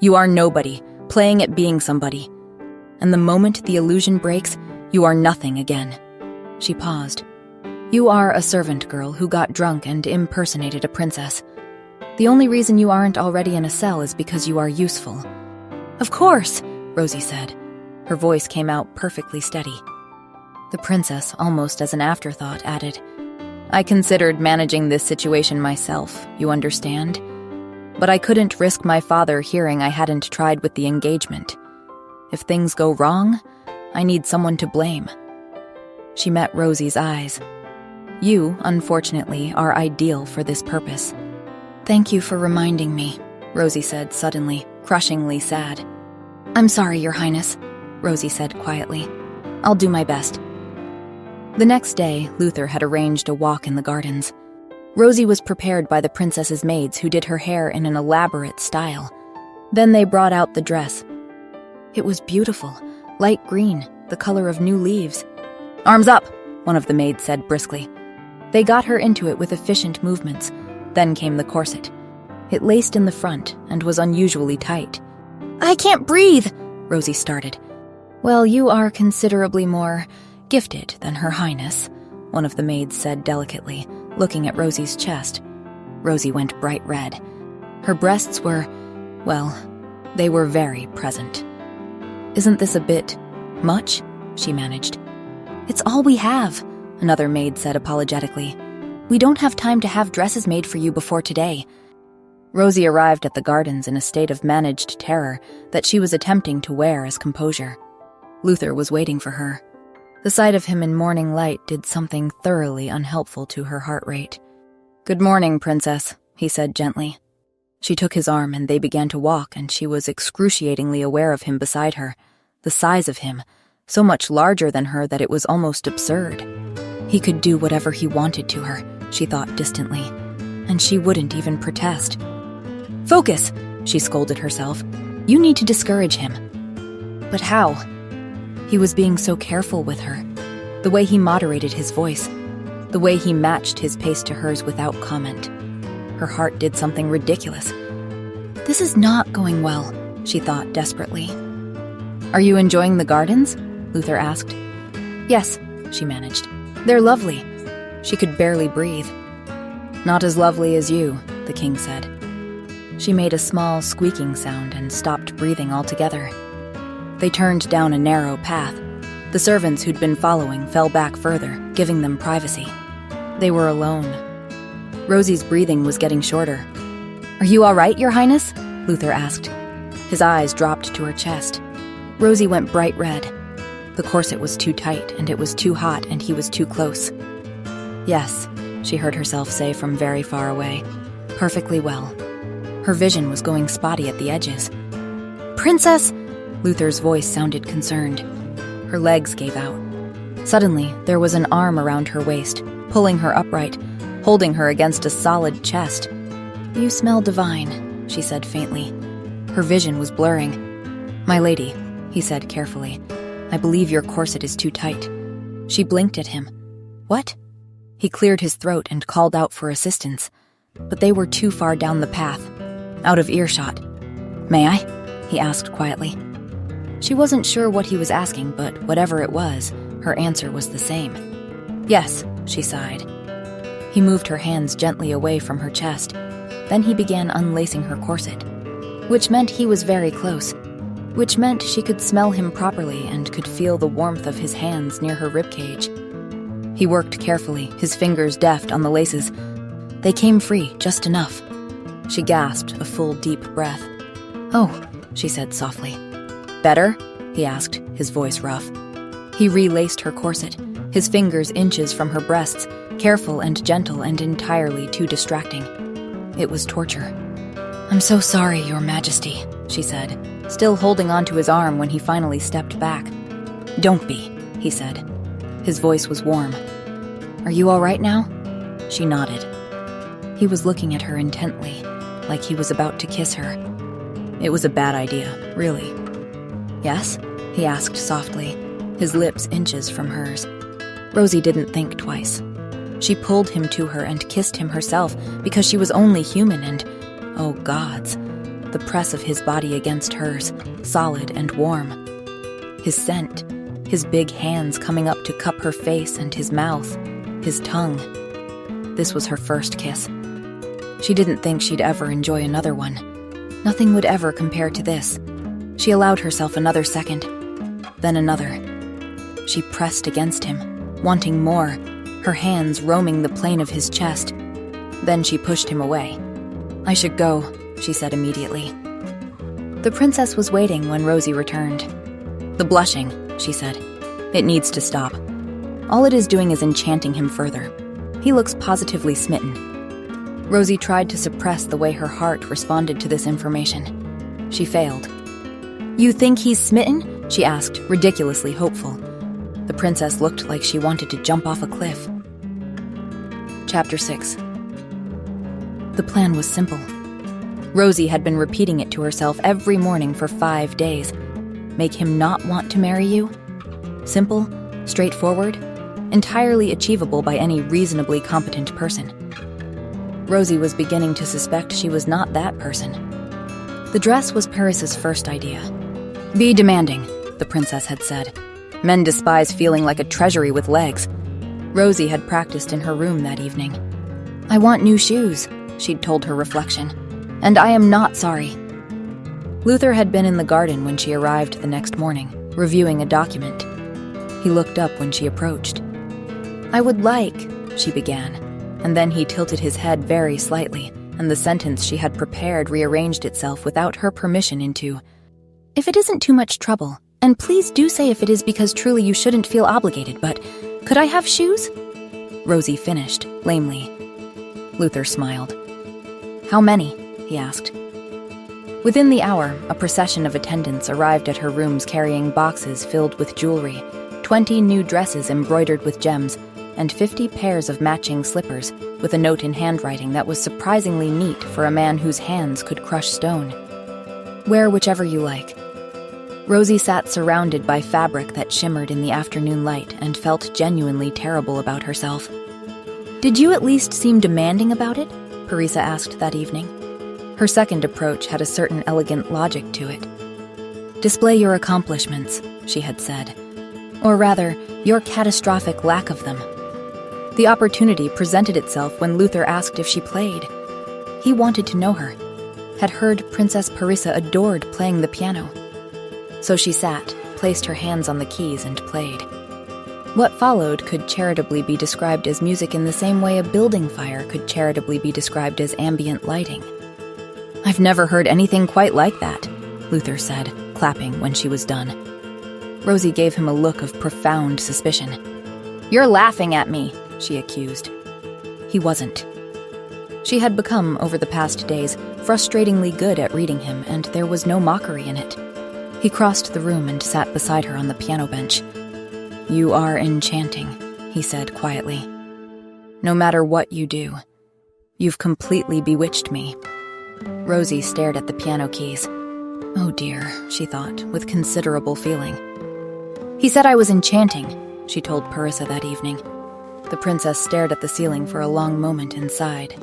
"You are nobody, playing at being somebody. And the moment the illusion breaks, you are nothing again." She paused. "You are a servant girl who got drunk and impersonated a princess. The only reason you aren't already in a cell is because you are useful." "Of course," Rosie said. Her voice came out perfectly steady. The princess, almost as an afterthought, added, "I considered managing this situation myself, you understand? But I couldn't risk my father hearing I hadn't tried with the engagement. If things go wrong, I need someone to blame." She met Rosie's eyes. "You, unfortunately, are ideal for this purpose." "Thank you for reminding me," Rosie said suddenly, crushingly sad. "I'm sorry, Your Highness," Rosie said quietly. "I'll do my best." The next day, Luther had arranged a walk in the gardens. Rosie was prepared by the princess's maids who did her hair in an elaborate style. Then they brought out the dress. It was beautiful, light green, the color of new leaves. "Arms up," one of the maids said briskly. They got her into it with efficient movements. Then came the corset. It laced in the front and was unusually tight. "I can't breathe," Rosie started. "Well, you are considerably more gifted than Her Highness," one of the maids said delicately, looking at Rosie's chest. Rosie went bright red. Her breasts were, well, they were very present. "Isn't this a bit much?" she managed. "It's all we have," another maid said apologetically. "We don't have time to have dresses made for you before today." Rosie arrived at the gardens in a state of managed terror that she was attempting to wear as composure. Luther was waiting for her. The sight of him in morning light did something thoroughly unhelpful to her heart rate. "Good morning, Princess," he said gently. She took his arm and they began to walk, and she was excruciatingly aware of him beside her, the size of him, so much larger than her that it was almost absurd. He could do whatever he wanted to her, she thought distantly, and she wouldn't even protest. "Focus," she scolded herself. "You need to discourage him." But how? He was being so careful with her. The way he moderated his voice, the way he matched his pace to hers without comment. Her heart did something ridiculous. "This is not going well," she thought desperately. "Are you enjoying the gardens?" Luther asked. "Yes," she managed. "They're lovely." She could barely breathe. "Not as lovely as you," the king said. She made a small squeaking sound and stopped breathing altogether. They turned down a narrow path. The servants who'd been following fell back further, giving them privacy. They were alone. Rosie's breathing was getting shorter. "Are you all right, Your Highness?" Luther asked. His eyes dropped to her chest. Rosie went bright red. The corset was too tight, and it was too hot, and he was too close. "Yes," she heard herself say from very far away. "Perfectly well." Her vision was going spotty at the edges. "Princess!" Luther's voice sounded concerned. Her legs gave out. Suddenly, there was an arm around her waist, pulling her upright, holding her against a solid chest. "You smell divine," she said faintly. Her vision was blurring. "My lady," he said carefully, "I believe your corset is too tight." She blinked at him. "What?" He cleared his throat and called out for assistance, but they were too far down the path, out of earshot. "May I?" he asked quietly. She wasn't sure what he was asking, but whatever it was, her answer was the same. "Yes," she sighed. He moved her hands gently away from her chest. Then he began unlacing her corset, which meant he was very close, which meant she could smell him properly and could feel the warmth of his hands near her ribcage. He worked carefully, his fingers deft on the laces. They came free, just enough. She gasped a full, deep breath. "Oh," she said softly. "Better?" he asked, his voice rough. He relaced her corset, his fingers inches from her breasts, careful and gentle and entirely too distracting. It was torture. "I'm so sorry, Your Majesty," she said, still holding onto his arm when he finally stepped back. "Don't be," he said. His voice was warm. "Are you all right now?" She nodded. He was looking at her intently, like he was about to kiss her. It was a bad idea, really. "Yes?" he asked softly, his lips inches from hers. Rosie didn't think twice. She pulled him to her and kissed him herself because she was only human and, oh gods, the press of his body against hers, solid and warm. His scent, his big hands coming up to cup her face and his mouth, his tongue. This was her first kiss. She didn't think she'd ever enjoy another one. Nothing would ever compare to this. She allowed herself another second, then another. She pressed against him, wanting more, her hands roaming the plane of his chest. Then she pushed him away. "I should go," she said immediately. The princess was waiting when Rosie returned. "The blushing," she said. "It needs to stop. All it is doing is enchanting him further. He looks positively smitten." Rosie tried to suppress the way her heart responded to this information. She failed. "You think he's smitten?" she asked, ridiculously hopeful. The princess looked like she wanted to jump off a cliff. Chapter 6. The plan was simple. Rosie had been repeating it to herself every morning for 5 days. Make him not want to marry you? Simple, straightforward, entirely achievable by any reasonably competent person. Rosie was beginning to suspect she was not that person. The dress was Paris's first idea. "Be demanding," the princess had said. "Men despise feeling like a treasury with legs." Rosie had practiced in her room that evening. "I want new shoes," she'd told her reflection. "And I am not sorry." Luther had been in the garden when she arrived the next morning, reviewing a document. He looked up when she approached. "I would like," she began, and then he tilted his head very slightly, and the sentence she had prepared rearranged itself without her permission into, "If it isn't too much trouble, and please do say if it is because truly you shouldn't feel obligated, but could I have shoes?" Rosie finished, lamely. Luther smiled. "How many?" he asked. Within the hour, a procession of attendants arrived at her rooms carrying boxes filled with jewelry, 20 new dresses embroidered with gems, and 50 pairs of matching slippers, with a note in handwriting that was surprisingly neat for a man whose hands could crush stone. "Wear whichever you like." Rosie sat surrounded by fabric that shimmered in the afternoon light and felt genuinely terrible about herself. "Did you at least seem demanding about it?" Parisa asked that evening. Her second approach had a certain elegant logic to it. "Display your accomplishments," she had said. Or rather, your catastrophic lack of them. The opportunity presented itself when Luther asked if she played. He wanted to know her, had heard Princess Parisa adored playing the piano. So she sat, placed her hands on the keys, and played. What followed could charitably be described as music in the same way a building fire could charitably be described as ambient lighting. "I've never heard anything quite like that," Luther said, clapping when she was done. Rosie gave him a look of profound suspicion. "You're laughing at me," she accused. He wasn't. She had become, over the past days, frustratingly good at reading him, and there was no mockery in it. He crossed the room and sat beside her on the piano bench. "You are enchanting," he said quietly. "No matter what you do, you've completely bewitched me." Rosie stared at the piano keys. "Oh dear," she thought, with considerable feeling. "He said I was enchanting," she told Parisa that evening. The princess stared at the ceiling for a long moment and sighed.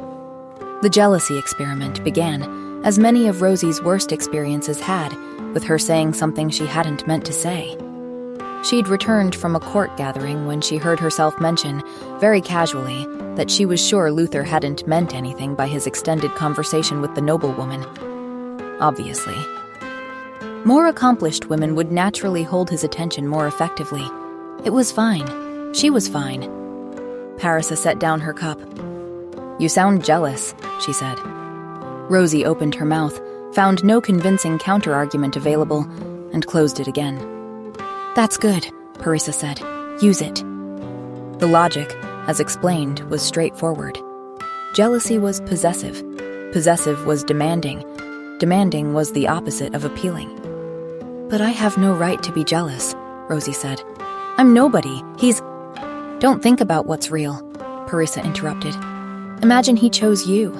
The jealousy experiment began, as many of Rosie's worst experiences had, with her saying something she hadn't meant to say. She'd returned from a court gathering when she heard herself mention, very casually, that she was sure Luther hadn't meant anything by his extended conversation with the noblewoman. Obviously. More accomplished women would naturally hold his attention more effectively. It was fine. She was fine. Parisa set down her cup. "You sound jealous," she said. Rosie opened her mouth, found no convincing counter-argument available, and closed it again. "That's good," Parisa said. "Use it." The logic, as explained, was straightforward. Jealousy was possessive. Possessive was demanding. Demanding was the opposite of appealing. "But I have no right to be jealous," Rosie said. "I'm nobody. Don't think about what's real," Parisa interrupted. "Imagine he chose you.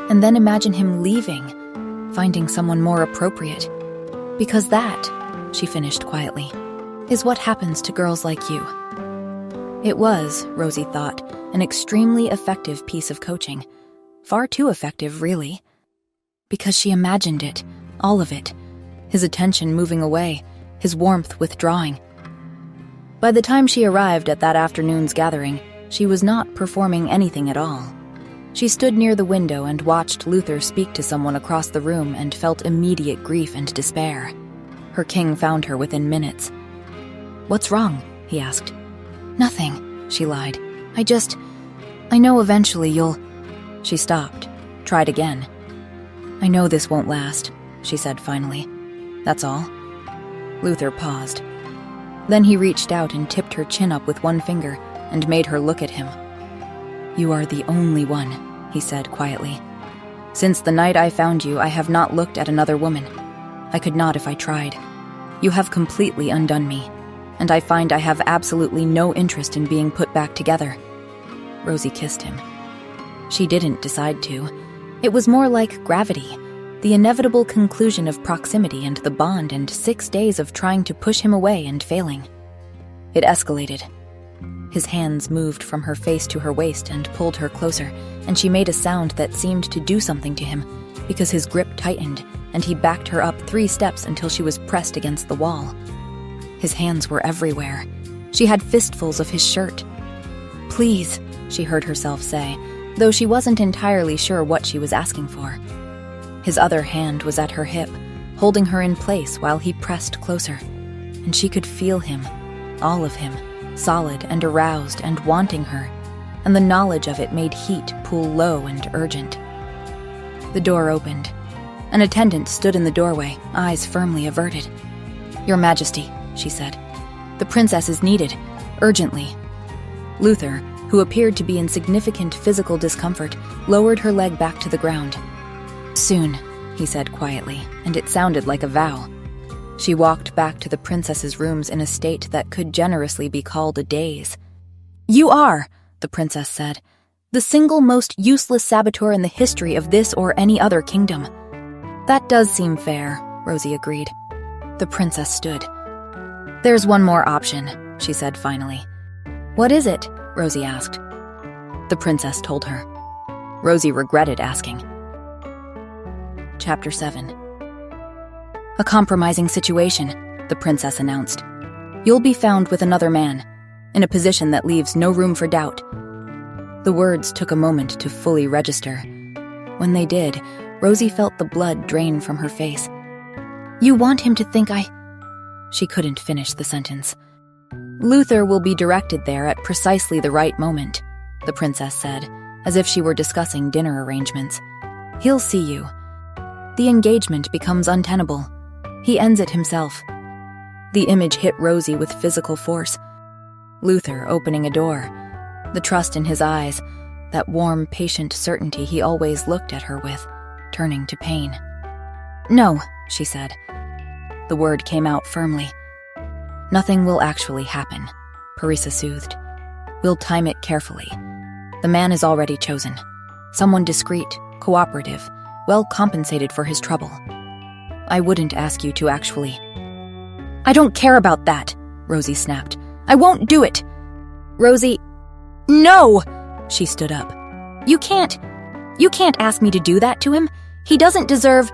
And then imagine him leaving, finding someone more appropriate. Because that," she finished quietly, "is what happens to girls like you." It was, Rosie thought, an extremely effective piece of coaching. Far too effective, really. Because she imagined it, all of it. His attention moving away, his warmth withdrawing. By the time she arrived at that afternoon's gathering, she was not performing anything at all. She stood near the window and watched Luther speak to someone across the room and felt immediate grief and despair. Her king found her within minutes. "What's wrong?" he asked. "Nothing," she lied. I know eventually you'll—" She stopped, tried again. "I know this won't last," she said finally. "That's all." Luther paused. Then he reached out and tipped her chin up with one finger and made her look at him. "You are the only one," he said quietly. "Since the night I found you, I have not looked at another woman. I could not if I tried. You have completely undone me, and I find I have absolutely no interest in being put back together." Rosie kissed him. She didn't decide to. It was more like gravity, the inevitable conclusion of proximity and the bond and 6 days of trying to push him away and failing. It escalated. His hands moved from her face to her waist and pulled her closer, and she made a sound that seemed to do something to him, because his grip tightened, and he backed her up 3 steps until she was pressed against the wall. His hands were everywhere. She had fistfuls of his shirt. "Please," she heard herself say, though she wasn't entirely sure what she was asking for. His other hand was at her hip, holding her in place while he pressed closer, and she could feel him, all of him, solid and aroused and wanting her, and the knowledge of it made heat pool low and urgent. The door opened. An attendant stood in the doorway, eyes firmly averted. "Your Majesty," she said. "The princess is needed, urgently." Luther, who appeared to be in significant physical discomfort, lowered her leg back to the ground. "Soon," he said quietly, and it sounded like a vow. She walked back to the princess's rooms in a state that could generously be called a daze. "You are," the princess said, "the single most useless saboteur in the history of this or any other kingdom." "That does seem fair," Rosie agreed. The princess stood. "There's one more option," she said finally. "What is it?" Rosie asked. The princess told her. Rosie regretted asking. Chapter 7. "A compromising situation," the princess announced. "You'll be found with another man, in a position that leaves no room for doubt." The words took a moment to fully register. When they did, Rosie felt the blood drain from her face. "You want him to think I—" She couldn't finish the sentence. "Luther will be directed there at precisely the right moment," the princess said, as if she were discussing dinner arrangements. "He'll see you. The engagement becomes untenable. He ends it himself." The image hit Rosie with physical force. Luther opening a door, the trust in his eyes, that warm, patient certainty he always looked at her with, turning to pain. "No," she said. The word came out firmly. "Nothing will actually happen," Parisa soothed. "We'll time it carefully. The man is already chosen. Someone discreet, cooperative, well compensated for his trouble. I wouldn't ask you to actually—" "I don't care about that," Rosie snapped. "I won't do it." "Rosie—" "No!" She stood up. You can't ask me to do that to him. He doesn't deserve—"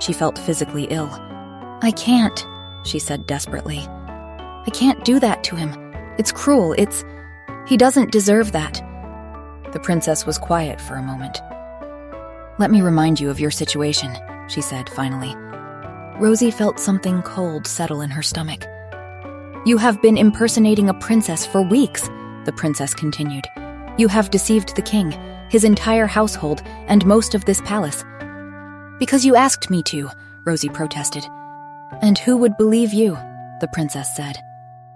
She felt physically ill. "I can't," she said desperately. "I can't do that to him. It's cruel. He doesn't deserve that." The princess was quiet for a moment. "Let me remind you of your situation," she said finally. Rosie felt something cold settle in her stomach. "You have been impersonating a princess for weeks," the princess continued. "You have deceived the king, his entire household, and most of this palace." "Because you asked me to," Rosie protested. "And who would believe you?" the princess said.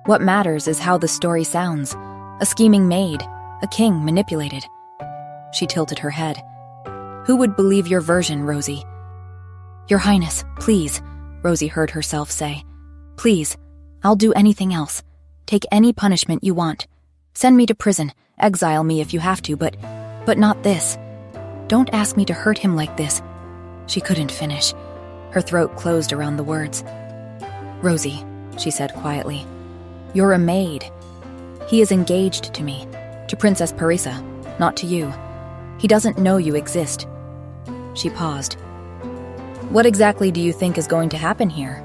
"What matters is how the story sounds. A scheming maid, a king manipulated. She tilted her head. Who would believe your version, Rosie? Your Highness, please, Rosie heard herself say. Please, I'll do anything else. Take any punishment you want. Send me to prison, exile me if you have to, but not this. Don't ask me to hurt him like this. She couldn't finish. Her throat closed around the words. Rosie, she said quietly, you're a maid. He is engaged to me, to Princess Parisa, not to you. He doesn't know you exist. She paused. What exactly do you think is going to happen here?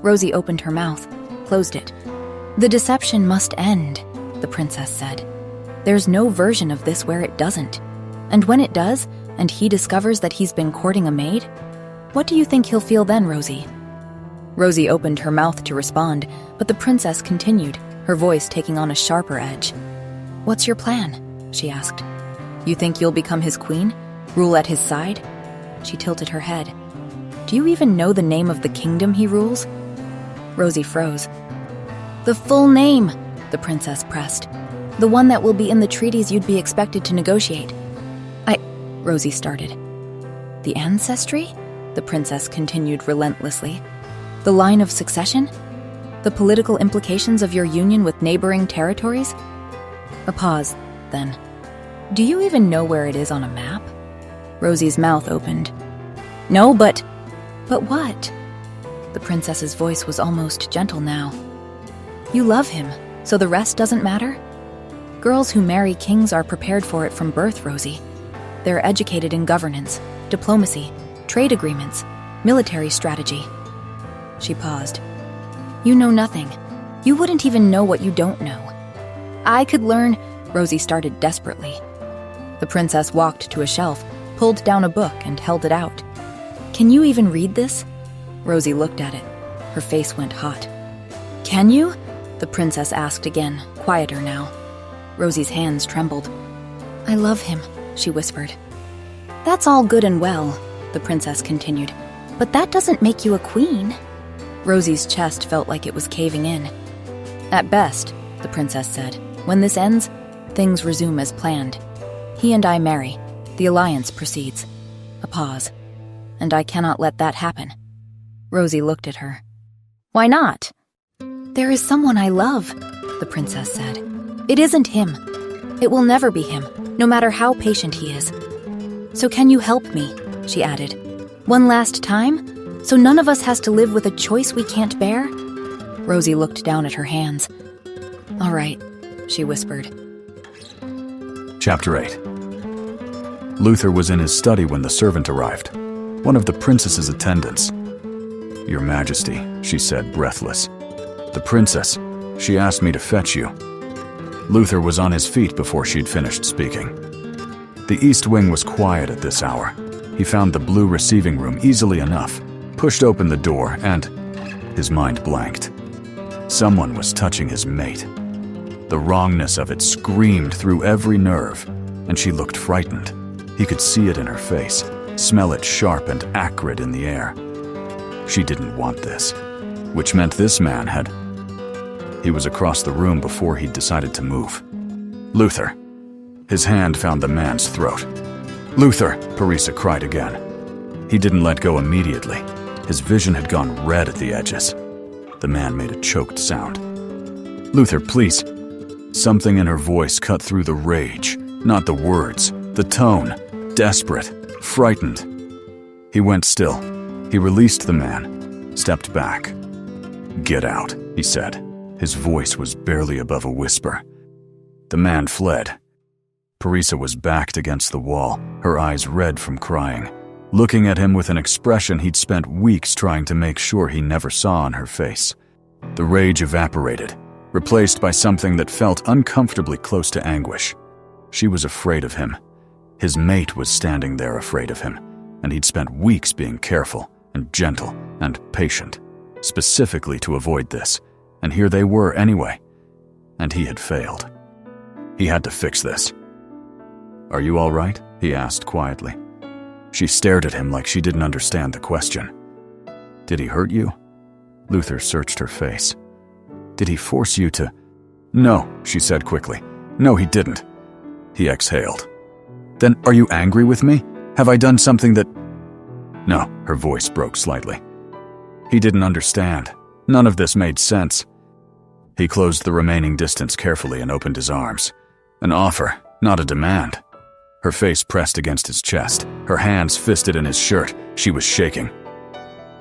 Rosie opened her mouth, closed it. The deception must end, the princess said. There's no version of this where it doesn't. And when it does, and he discovers that he's been courting a maid, what do you think he'll feel then, Rosie? Rosie opened her mouth to respond, but the princess continued, her voice taking on a sharper edge. What's your plan? She asked. You think you'll become his queen? Rule at his side? She tilted her head. Do you even know the name of the kingdom he rules? Rosie froze. The full name, the princess pressed. The one that will be in the treaties you'd be expected to negotiate. Rosie started. The ancestry? The princess continued relentlessly. The line of succession? The political implications of your union with neighboring territories? A pause, then. Do you even know where it is on a map? Rosie's mouth opened. No, but what? The princess's voice was almost gentle now. You love him, so the rest doesn't matter? Girls who marry kings are prepared for it from birth, Rosie. They're educated in governance, diplomacy, trade agreements, military strategy. She paused. You know nothing. You wouldn't even know what you don't know. I could learn, Rosie started desperately. The princess walked to a shelf, pulled down a book, and held it out. Can you even read this? Rosie looked at it. Her face went hot. Can you? The princess asked again, quieter now. Rosie's hands trembled. I love him, she whispered. That's all good and well, the princess continued, but that doesn't make you a queen. Rosie's chest felt like it was caving in. At best, the princess said, when this ends, things resume as planned. He and I marry. The alliance proceeds. A pause. And I cannot let that happen. Rosie looked at her. Why not? There is someone I love, the princess said. It isn't him. It will never be him, no matter how patient he is. So can you help me? She added. One last time? So none of us has to live with a choice we can't bear? Rosie looked down at her hands. All right, she whispered. Chapter 8. Luther was in his study when the servant arrived, one of the princess's attendants. Your Majesty, she said, breathless. The princess, she asked me to fetch you. Luther was on his feet before she'd finished speaking. The east wing was quiet at this hour. He found the blue receiving room easily enough, pushed open the door, and his mind blanked. Someone was touching his mate. The wrongness of it screamed through every nerve, and she looked frightened. He could see it in her face, smell it sharp and acrid in the air. She didn't want this, which meant this man had... He was across the room before he'd decided to move. Luther. His hand found the man's throat. Luther, Parisa cried again. He didn't let go immediately. His vision had gone red at the edges. The man made a choked sound. Luther, please. Something in her voice cut through the rage, not the words, the tone, desperate, frightened. He went still. He released the man, stepped back. Get out, he said. His voice was barely above a whisper. The man fled. Parisa was backed against the wall, her eyes red from crying, looking at him with an expression he'd spent weeks trying to make sure he never saw on her face. The rage evaporated, replaced by something that felt uncomfortably close to anguish. She was afraid of him. His mate was standing there afraid of him, and he'd spent weeks being careful and gentle and patient, specifically to avoid this. And here they were anyway. And he had failed. He had to fix this. Are you all right? He asked quietly. She stared at him like she didn't understand the question. Did he hurt you? Luther searched her face. Did he force you to... No, she said quickly. No, he didn't. He exhaled. Then are you angry with me? Have I done something that... No, her voice broke slightly. He didn't understand. None of this made sense. He closed the remaining distance carefully and opened his arms. An offer, not a demand. Her face pressed against his chest, her hands fisted in his shirt. She was shaking.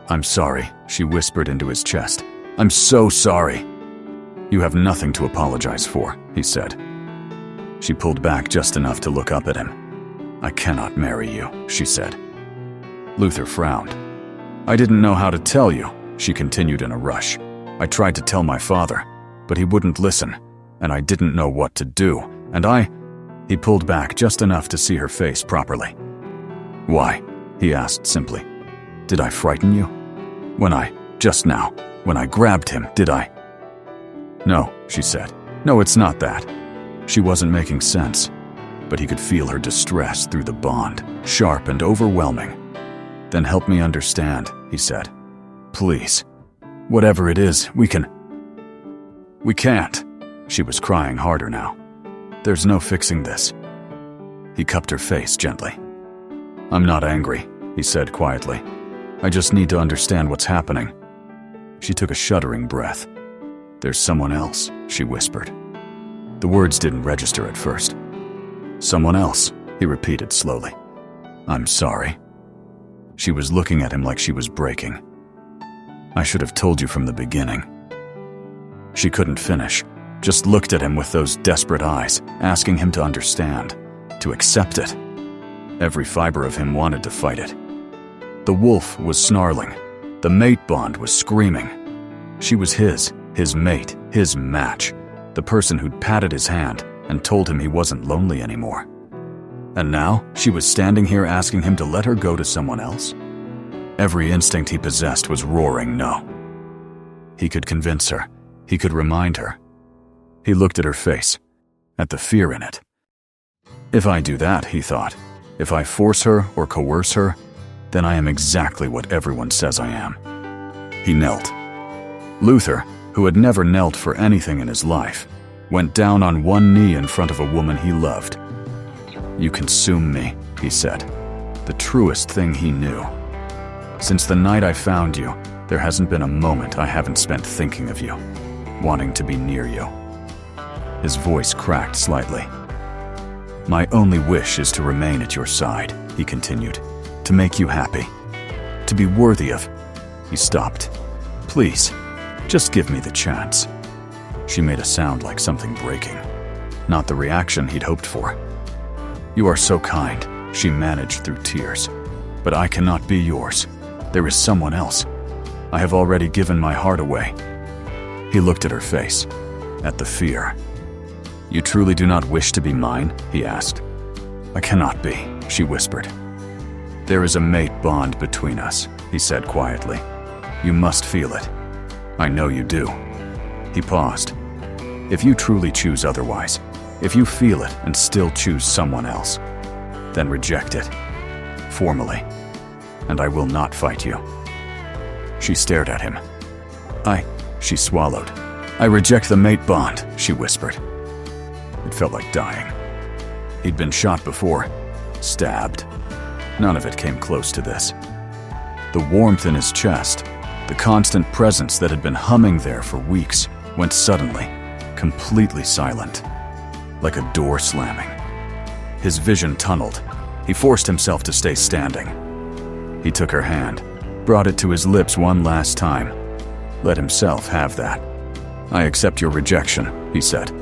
I'm sorry, she whispered into his chest. I'm so sorry. You have nothing to apologize for, he said. She pulled back just enough to look up at him. I cannot marry you, she said. Luther frowned. I didn't know how to tell you, she continued in a rush. I tried to tell my father, but he wouldn't listen, and I didn't know what to do, and He pulled back just enough to see her face properly. Why? He asked simply. Did I frighten you? Just now, when I grabbed him, did I? No, she said. No, it's not that. She wasn't making sense, but he could feel her distress through the bond, sharp and overwhelming. Then help me understand, he said. Please. Whatever it is, we can't. She was crying harder now. There's no fixing this. He cupped her face gently. I'm not angry, he said quietly. I just need to understand what's happening. She took a shuddering breath. There's someone else, she whispered. The words didn't register at first. Someone else, he repeated slowly. I'm sorry. She was looking at him like she was breaking. I should have told you from the beginning. She couldn't finish, just looked at him with those desperate eyes, asking him to understand, to accept it. Every fiber of him wanted to fight it. The wolf was snarling. The mate bond was screaming. She was his mate, his match, the person who'd patted his hand and told him he wasn't lonely anymore. And now she was standing here asking him to let her go to someone else? Every instinct he possessed was roaring no. He could convince her. He could remind her. He looked at her face, at the fear in it. If I do that, he thought, if I force her or coerce her, then I am exactly what everyone says I am. He knelt. Luther, who had never knelt for anything in his life, went down on one knee in front of a woman he loved. You consume me, he said, the truest thing he knew. Since the night I found you, there hasn't been a moment I haven't spent thinking of you, wanting to be near you. His voice cracked slightly. My only wish is to remain at your side, he continued, to make you happy, to be worthy of... He stopped. Please, just give me the chance. She made a sound like something breaking, not the reaction he'd hoped for. You are so kind, she managed through tears, but I cannot be yours. There is someone else. I have already given my heart away. He looked at her face, at the fear. You truly do not wish to be mine? He asked. I cannot be, she whispered. There is a mate bond between us, he said quietly. You must feel it. I know you do. He paused. If you truly choose otherwise, if you feel it and still choose someone else, then reject it, formally, and I will not fight you. She stared at him. She swallowed. I reject the mate bond, she whispered. It felt like dying. He'd been shot before, stabbed. None of it came close to this. The warmth in his chest, the constant presence that had been humming there for weeks, went suddenly, completely silent, like a door slamming. His vision tunneled. He forced himself to stay standing. He took her hand, brought it to his lips one last time. Let himself have that. I accept your rejection, he said.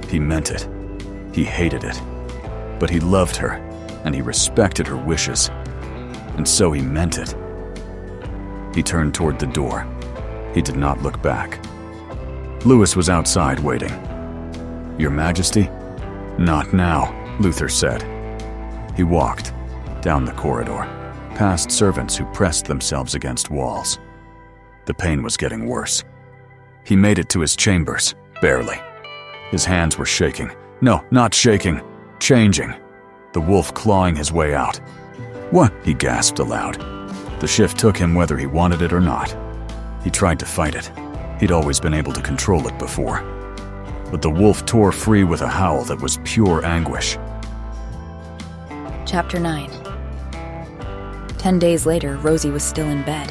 He meant it. He hated it. But he loved her, and he respected her wishes. And so he meant it. He turned toward the door. He did not look back. Louis was outside waiting. Your Majesty? Not now, Luther said. He walked down the corridor, past servants who pressed themselves against walls. The pain was getting worse. He made it to his chambers, barely. His hands were shaking. No, not shaking, changing. The wolf clawing his way out. What? He gasped aloud. The shift took him whether he wanted it or not. He tried to fight it. He'd always been able to control it before. but the wolf tore free with a howl that was pure anguish. Chapter 9. 10 days later, Rosie was still in bed.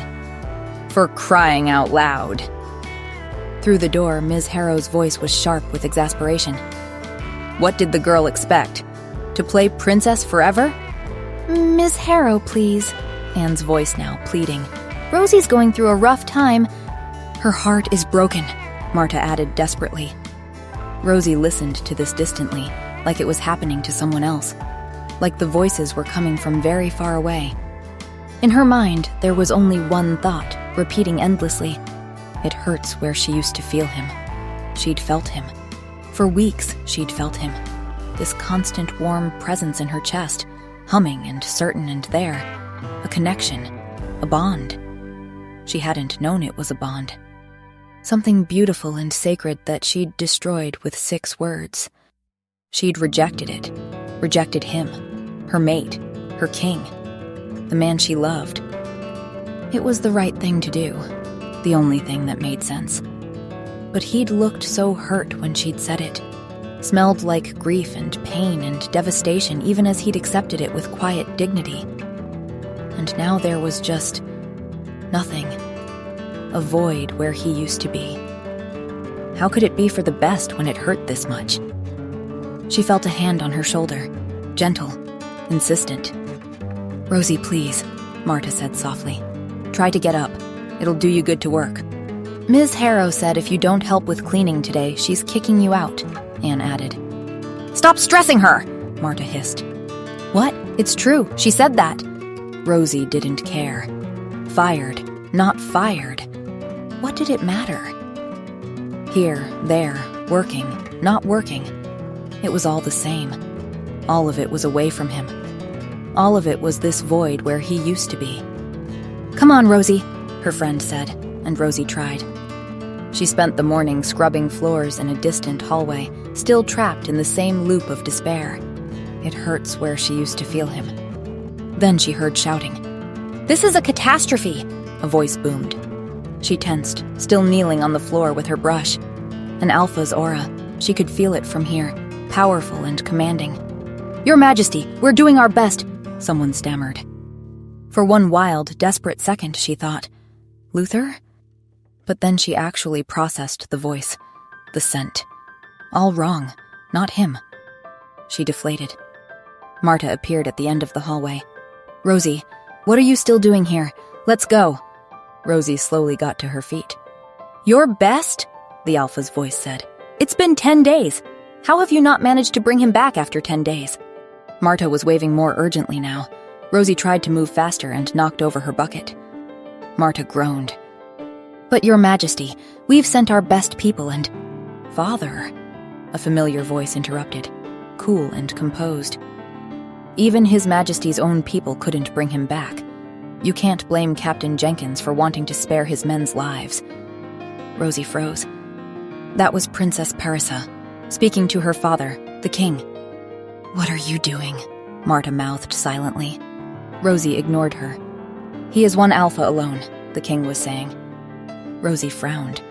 For crying out loud! Through the door, Ms. Harrow's voice was sharp with exasperation. What did the girl expect? To play princess forever? Ms. Harrow, please. Anne's voice now, pleading. Rosie's going through a rough time. Her heart is broken, Marta added desperately. Rosie listened to this distantly, like it was happening to someone else, like the voices were coming from very far away. In her mind, there was only one thought, repeating endlessly. It hurts where she used to feel him. She'd felt him. For weeks, she'd felt him. This constant warm presence in her chest, humming and certain and there. A connection, a bond. She hadn't known it was a bond. Something beautiful and sacred that she'd destroyed with 6 words. She'd rejected it, rejected him, her mate, her king, the man she loved. It was the right thing to do, the only thing that made sense. But he'd looked so hurt when she'd said it, smelled like grief and pain and devastation even as he'd accepted it with quiet dignity. And now there was just nothing, a void where he used to be. How could it be for the best when it hurt this much? She felt a hand on her shoulder, gentle, insistent. Rosie, please, Marta said softly. Try to get up. It'll do you good to work. Ms. Harrow said if you don't help with cleaning today, she's kicking you out, Anne added. Stop stressing her, Marta hissed. What? It's true. She said that. Rosie didn't care. Fired, not fired. What did it matter? Here, there, working, not working. It was all the same. All of it was away from him. All of it was this void where he used to be. Come on, Rosie, her friend said, and Rosie tried. She spent the morning scrubbing floors in a distant hallway, still trapped in the same loop of despair. It hurts where she used to feel him. Then she heard shouting. This is a catastrophe, a voice boomed. She tensed, still kneeling on the floor with her brush. An alpha's aura. She could feel it from here, powerful and commanding. Your Majesty, we're doing our best, someone stammered. For one wild, desperate second, she thought, Luther? But then she actually processed the voice, the scent. All wrong, not him. She deflated. Marta appeared at the end of the hallway. Rosie, what are you still doing here? Let's go. Rosie slowly got to her feet. Your best? The alpha's voice said. It's been 10 days. How have you not managed to bring him back after 10 days? Marta was waving more urgently now. Rosie tried to move faster and knocked over her bucket. Marta groaned. But Your Majesty, we've sent our best people and... Father, a familiar voice interrupted, cool and composed. Even His Majesty's own people couldn't bring him back. You can't blame Captain Jenkins for wanting to spare his men's lives. Rosie froze. That was Princess Parisa, speaking to her father, the king. What are you doing? Marta mouthed silently. Rosie ignored her. He is one alpha alone, the king was saying. Rosie frowned.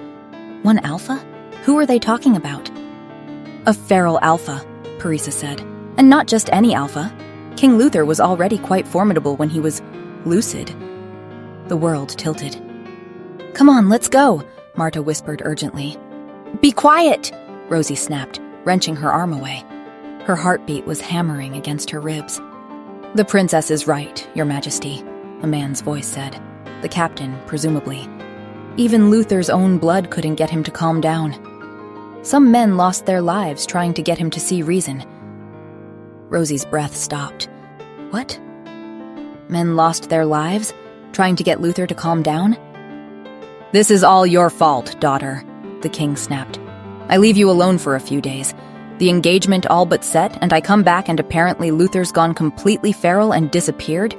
One alpha? Who are they talking about? A feral alpha, Parisa said. And not just any alpha. King Luther was already quite formidable when he was lucid. The world tilted. Come on, let's go, Marta whispered urgently. Be quiet, Rosie snapped, wrenching her arm away. Her heartbeat was hammering against her ribs. The princess is right, Your Majesty, a man's voice said. The captain, presumably. Even Luther's own blood couldn't get him to calm down. Some men lost their lives trying to get him to see reason. Rosie's breath stopped. What? Men lost their lives, trying to get Luther to calm down? This is all your fault, daughter, the king snapped. I leave you alone for a few days. The engagement all but set, and I come back and apparently Luther's gone completely feral and disappeared?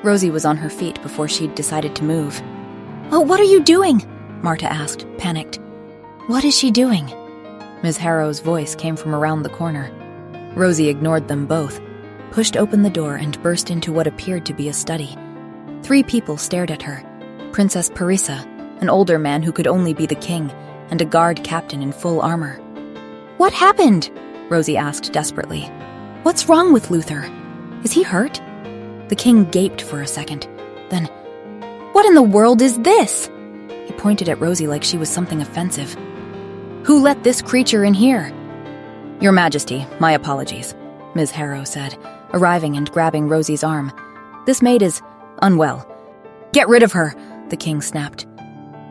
Rosie was on her feet before she'd decided to move. Oh, what are you doing? Marta asked, panicked. What is she doing? Ms. Harrow's voice came from around the corner. Rosie ignored them both, pushed open the door and burst into what appeared to be a study. 3 people stared at her. Princess Parisa, an older man who could only be the king, and a guard captain in full armor. What happened? Rosie asked desperately. What's wrong with Luther? Is he hurt? The king gaped for a second. Then, what in the world is this? He pointed at Rosie like she was something offensive. Who let this creature in here? Your Majesty, my apologies, Ms. Harrow said, arriving and grabbing Rosie's arm. This maid is unwell. Get rid of her, the king snapped.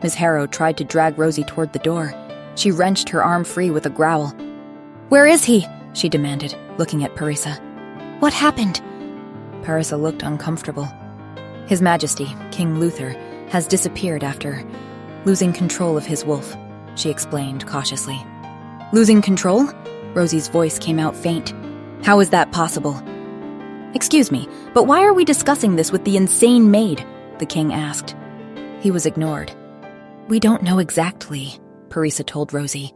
Ms. Harrow tried to drag Rosie toward the door. She wrenched her arm free with a growl. Where is he? She demanded, looking at Parisa. What happened? Parisa looked uncomfortable. His Majesty, King Luther, has disappeared after losing control of his wolf, she explained cautiously. Losing control? Rosie's voice came out faint. How is that possible? Excuse me, but why are we discussing this with the insane maid? The king asked. He was ignored. We don't know exactly, Parisa told Rosie.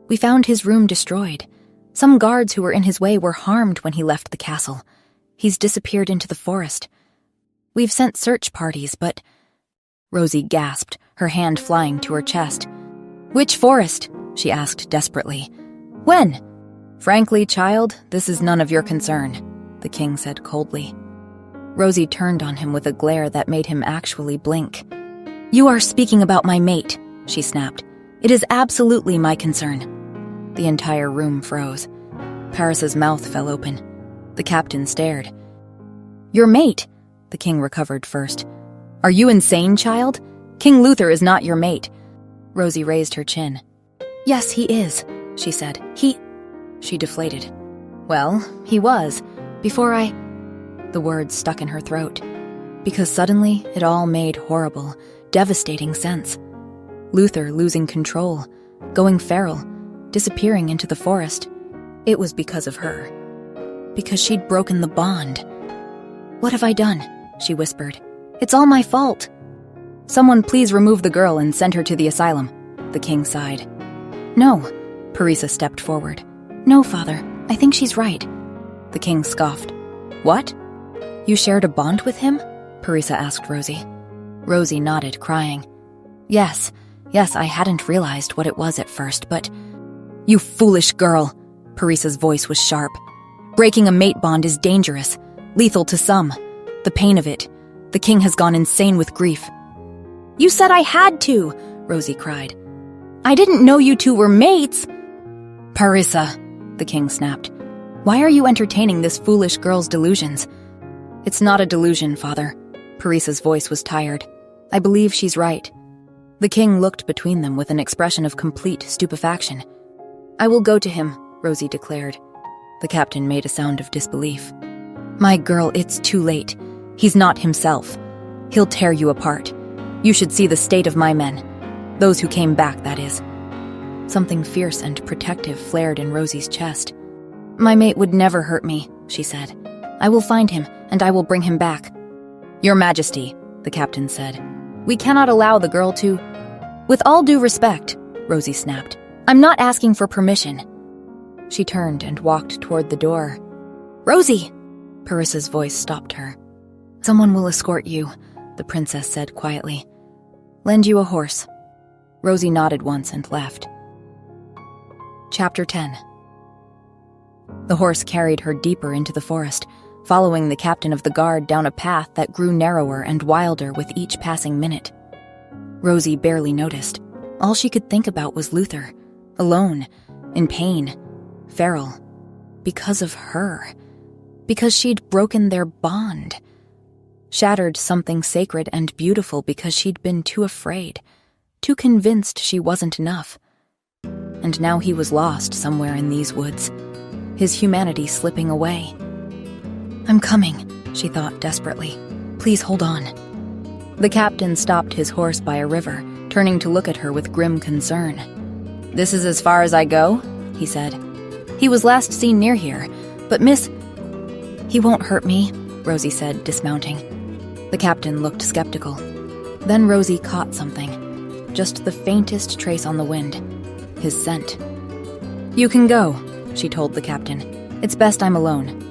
We found his room destroyed. Some guards who were in his way were harmed when he left the castle. He's disappeared into the forest. We've sent search parties, but... Rosie gasped, her hand flying to her chest. Which forest? She asked desperately. When? Frankly, child, this is none of your concern, the king said coldly. Rosie turned on him with a glare that made him actually blink. You are speaking about my mate, she snapped. It is absolutely my concern. The entire room froze. Parisa's mouth fell open. The captain stared. Your mate? The king recovered first. Are you insane, child? King Luther is not your mate. Rosie raised her chin. Yes, he is, she said. She deflated. Well, he was, before I... The words stuck in her throat. Because suddenly, it all made horrible, devastating sense. Luther losing control, going feral, disappearing into the forest. It was because of her. Because she'd broken the bond. What have I done? She whispered. It's all my fault. Someone please remove the girl and send her to the asylum, the king sighed. No, Parisa stepped forward. No, father, I think she's right. The king scoffed. What? You shared a bond with him? Parisa asked Rosie. Rosie nodded, crying. Yes, I hadn't realized what it was at first, but... You foolish girl, Parisa's voice was sharp. Breaking a mate bond is dangerous, lethal to some. The pain of it. The king has gone insane with grief. You said I had to, Rosie cried. I didn't know you two were mates. Parisa, the king snapped. Why are you entertaining this foolish girl's delusions? It's not a delusion, father. Parisa's voice was tired. I believe she's right. The king looked between them with an expression of complete stupefaction. I will go to him, Rosie declared. The captain made a sound of disbelief. My girl, it's too late. He's not himself. He'll tear you apart. You should see the state of my men. Those who came back, that is. Something fierce and protective flared in Rosie's chest. My mate would never hurt me, she said. I will find him, and I will bring him back. Your Majesty, the captain said. We cannot allow the girl to... With all due respect, Rosie snapped. I'm not asking for permission. She turned and walked toward the door. Rosie! Parisa's voice stopped her. Someone will escort you, the princess said quietly. Lend you a horse. Rosie nodded once and left. Chapter 10. The horse carried her deeper into the forest, following the captain of the guard down a path that grew narrower and wilder with each passing minute. Rosie barely noticed. All she could think about was Luther, alone, in pain, feral, because of her, because she'd broken their bond, shattered something sacred and beautiful because she'd been too afraid, too convinced she wasn't enough. And now he was lost somewhere in these woods, his humanity slipping away. I'm coming, she thought desperately. Please hold on. The captain stopped his horse by a river, turning to look at her with grim concern. This is as far as I go, he said. He was last seen near here, but Miss... He won't hurt me, Rosie said, dismounting. The captain looked skeptical. Then Rosie caught something, just the faintest trace on the wind, his scent. You can go, she told the captain. It's best I'm alone.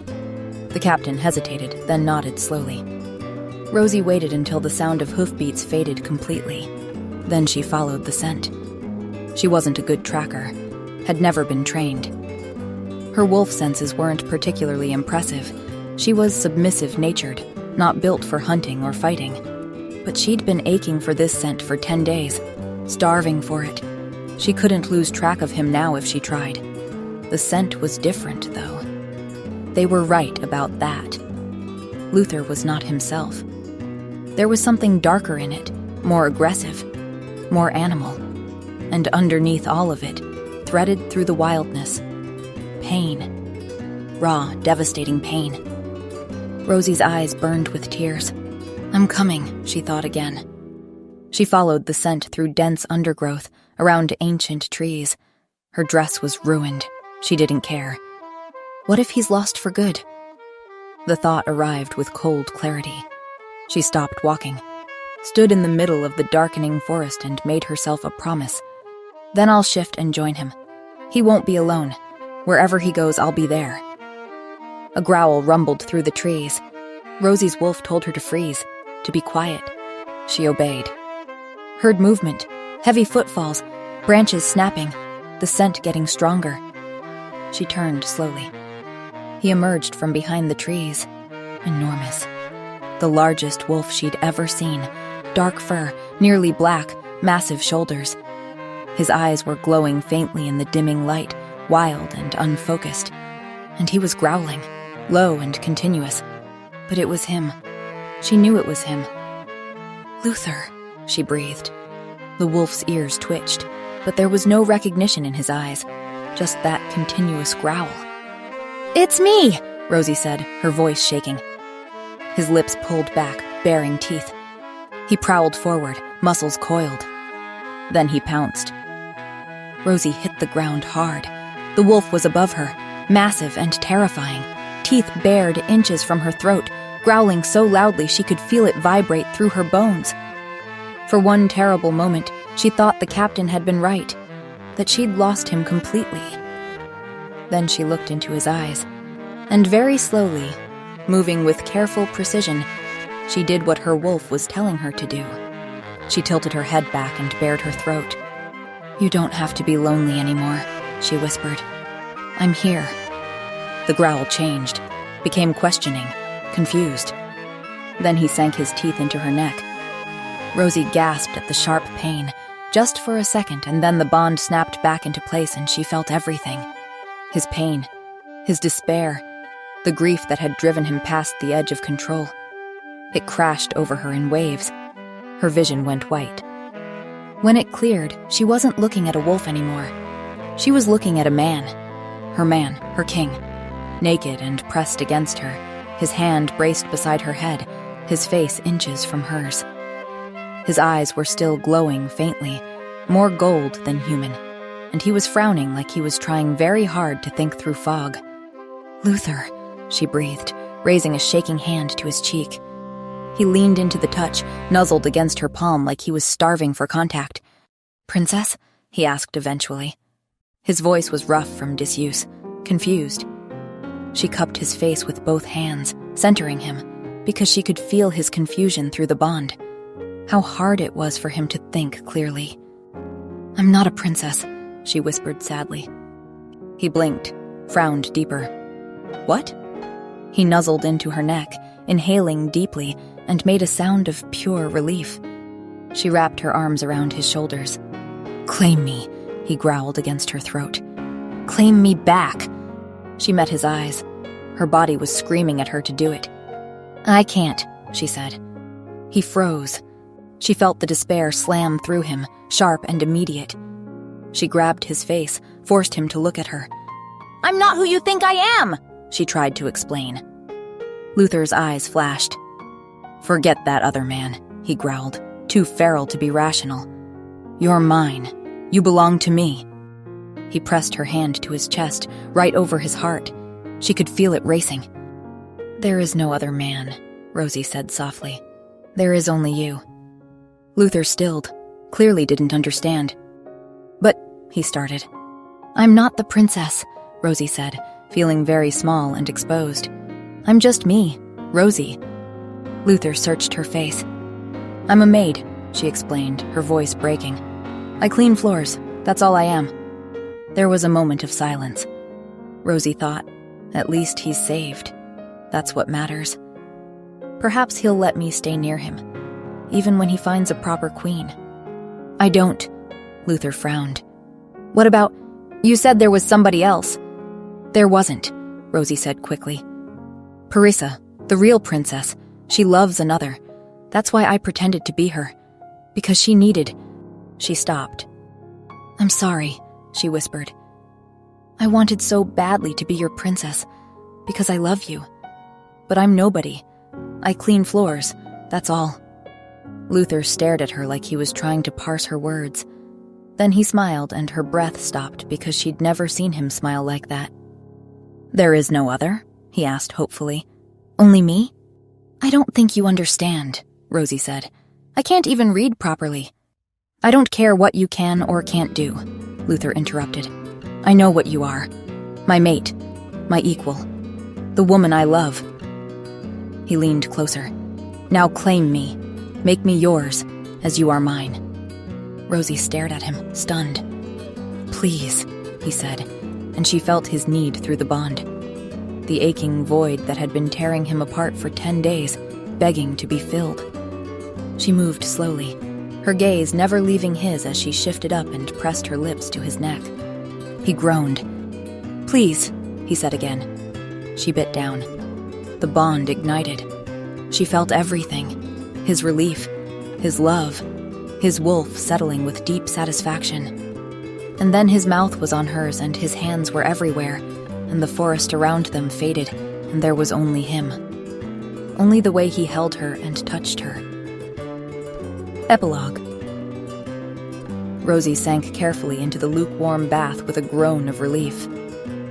The captain hesitated, then nodded slowly. Rosie waited until the sound of hoofbeats faded completely. Then she followed the scent. She wasn't a good tracker. had never been trained. Her wolf senses weren't particularly impressive. She was submissive-natured, not built for hunting or fighting. But she'd been aching for this scent for 10 days, starving for it. She couldn't lose track of him now if she tried. The scent was different, though. They were right about that. Luther was not himself. There was something darker in it, more aggressive, more animal. And underneath all of it, threaded through the wildness, pain. Raw, devastating pain. Rosie's eyes burned with tears. I'm coming, she thought again. She followed the scent through dense undergrowth, around ancient trees. Her dress was ruined. She didn't care. What if he's lost for good? The thought arrived with cold clarity. She stopped walking, stood in the middle of the darkening forest and made herself a promise. Then I'll shift and join him. He won't be alone. Wherever he goes, I'll be there. A growl rumbled through the trees. Rosie's wolf told her to freeze, to be quiet. She obeyed. Heard movement, heavy footfalls, branches snapping, the scent getting stronger. She turned slowly. He emerged from behind the trees, enormous. The largest wolf she'd ever seen, dark fur, nearly black, massive shoulders. His eyes were glowing faintly in the dimming light, wild and unfocused. And he was growling, low and continuous. But it was him. She knew it was him. Luther, she breathed. The wolf's ears twitched, but there was no recognition in his eyes, just that continuous growl. It's me, Rosie said, her voice shaking. His lips pulled back, baring teeth. He prowled forward, muscles coiled. Then he pounced. Rosie hit the ground hard. The wolf was above her, massive and terrifying, teeth bared inches from her throat, growling so loudly she could feel it vibrate through her bones. For one terrible moment, she thought the captain had been right, that she'd lost him completely. Then she looked into his eyes, and very slowly, moving with careful precision, she did what her wolf was telling her to do. She tilted her head back and bared her throat. You don't have to be lonely anymore, she whispered. I'm here. The growl changed, became questioning, confused. Then he sank his teeth into her neck. Rosie gasped at the sharp pain, just for a second, and then the bond snapped back into place and she felt everything. His pain, his despair, the grief that had driven him past the edge of control. It crashed over her in waves. Her vision went white. When it cleared, she wasn't looking at a wolf anymore. She was looking at a man, her king, naked and pressed against her, his hand braced beside her head, his face inches from hers. His eyes were still glowing faintly, more gold than human, and he was frowning like he was trying very hard to think through fog. Luther, she breathed, raising a shaking hand to his cheek. He leaned into the touch, nuzzled against her palm like he was starving for contact. Princess? He asked eventually. His voice was rough from disuse, confused. She cupped his face with both hands, centering him, because she could feel his confusion through the bond. How hard it was for him to think clearly. I'm not a princess, she whispered sadly. He blinked, frowned deeper. What? He nuzzled into her neck, inhaling deeply, and made a sound of pure relief. She wrapped her arms around his shoulders. Claim me, he growled against her throat. Claim me back. She met his eyes. Her body was screaming at her to do it. I can't, she said. He froze. She felt the despair slam through him, sharp and immediate. She grabbed his face, forced him to look at her. I'm not who you think I am, she tried to explain. Luther's eyes flashed. Forget that other man, he growled, too feral to be rational. You're mine. You belong to me. He pressed her hand to his chest, right over his heart. She could feel it racing. There is no other man, Rosie said softly. There is only you. Luther stilled, clearly didn't understand. But, he started. I'm not the princess, Rosie said, feeling very small and exposed. I'm just me, Rosie. Luther searched her face. I'm a maid, she explained, her voice breaking. I clean floors, that's all I am. There was a moment of silence. Rosie thought, at least he's saved. That's what matters. Perhaps he'll let me stay near him, even when he finds a proper queen. I don't. Luther frowned. What about, you said there was somebody else. There wasn't, Rosie said quickly. Parissa, the real princess, she loves another. That's why I pretended to be her. Because she needed. She stopped. I'm sorry, she whispered. I wanted so badly to be your princess, because I love you. But I'm nobody. I clean floors, that's all. Luther stared at her like he was trying to parse her words. Then he smiled and her breath stopped because she'd never seen him smile like that. There is no other? He asked hopefully. Only me? I don't think you understand, Rosie said. I can't even read properly. I don't care what you can or can't do, Luther interrupted. I know what you are. My mate. My equal. The woman I love. He leaned closer. Now claim me. Make me yours, as you are mine. Rosie stared at him, stunned. Please, he said, and she felt his need through the bond. The aching void that had been tearing him apart for 10 days, begging to be filled. She moved slowly, her gaze never leaving his as she shifted up and pressed her lips to his neck. He groaned. Please, he said again. She bit down. The bond ignited. She felt everything. His relief, his love, his wolf settling with deep satisfaction. And then his mouth was on hers and his hands were everywhere, and the forest around them faded, and there was only him. Only the way he held her and touched her. Epilogue. Rosie sank carefully into the lukewarm bath with a groan of relief.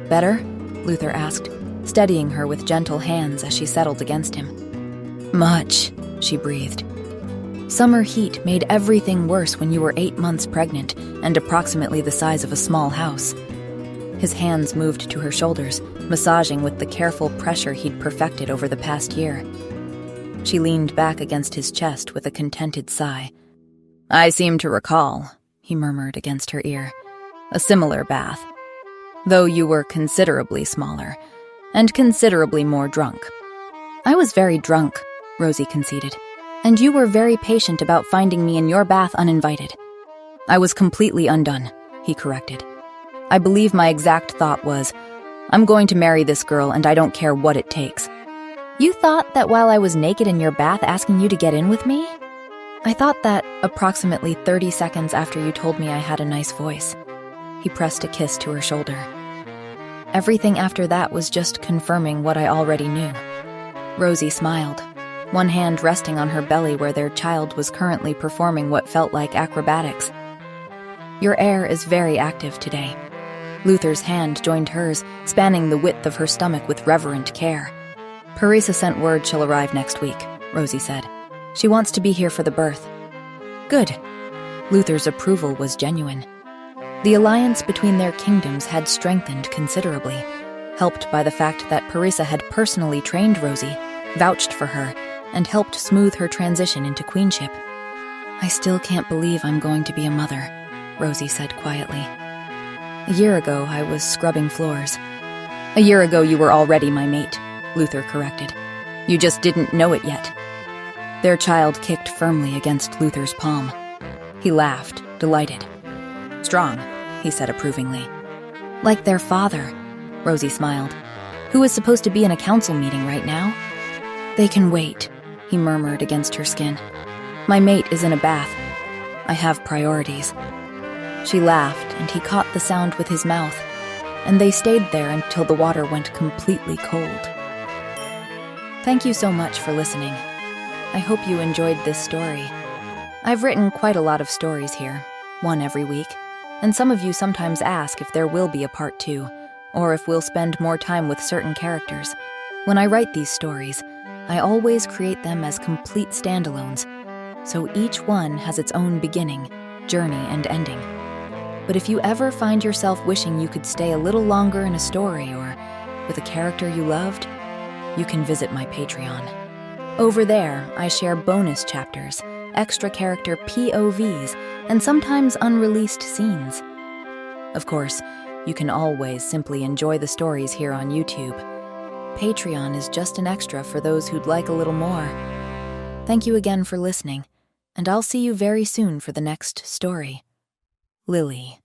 Better? Luther asked, steadying her with gentle hands as she settled against him. Much, she breathed. Summer heat made everything worse when you were 8 months pregnant and approximately the size of a small house. His hands moved to her shoulders, massaging with the careful pressure he'd perfected over the past year. She leaned back against his chest with a contented sigh. I seem to recall, he murmured against her ear, a similar bath. Though you were considerably smaller, and considerably more drunk. I was very drunk, Rosie conceded, and you were very patient about finding me in your bath uninvited. I was completely undone, he corrected. I believe my exact thought was, I'm going to marry this girl and I don't care what it takes. You thought that while I was naked in your bath asking you to get in with me? I thought that approximately 30 seconds after you told me I had a nice voice. He pressed a kiss to her shoulder. Everything after that was just confirming what I already knew. Rosie smiled, one hand resting on her belly where their child was currently performing what felt like acrobatics. Your air is very active today. Luther's hand joined hers, spanning the width of her stomach with reverent care. Parissa sent word she'll arrive next week, Rosie said. She wants to be here for the birth. Good. Luther's approval was genuine. The alliance between their kingdoms had strengthened considerably, helped by the fact that Parissa had personally trained Rosie, vouched for her, and helped smooth her transition into queenship. I still can't believe I'm going to be a mother, Rosie said quietly. A year ago, I was scrubbing floors. A year ago, you were already my mate, Luther corrected. You just didn't know it yet. Their child kicked firmly against Luther's palm. He laughed, delighted. Strong, he said approvingly. Like their father, Rosie smiled. Who is supposed to be in a council meeting right now? They can wait, he murmured against her skin. My mate is in a bath. I have priorities. She laughed, and he caught the sound with his mouth, and they stayed there until the water went completely cold. Thank you so much for listening. I hope you enjoyed this story. I've written quite a lot of stories here, one every week, and some of you sometimes ask if there will be a part 2, or if we'll spend more time with certain characters. When I write these stories, I always create them as complete standalones, so each one has its own beginning, journey, and ending. But if you ever find yourself wishing you could stay a little longer in a story or with a character you loved, you can visit my Patreon. Over there, I share bonus chapters, extra character POVs, and sometimes unreleased scenes. Of course, you can always simply enjoy the stories here on YouTube. Patreon is just an extra for those who'd like a little more. Thank you again for listening, and I'll see you very soon for the next story. Lily.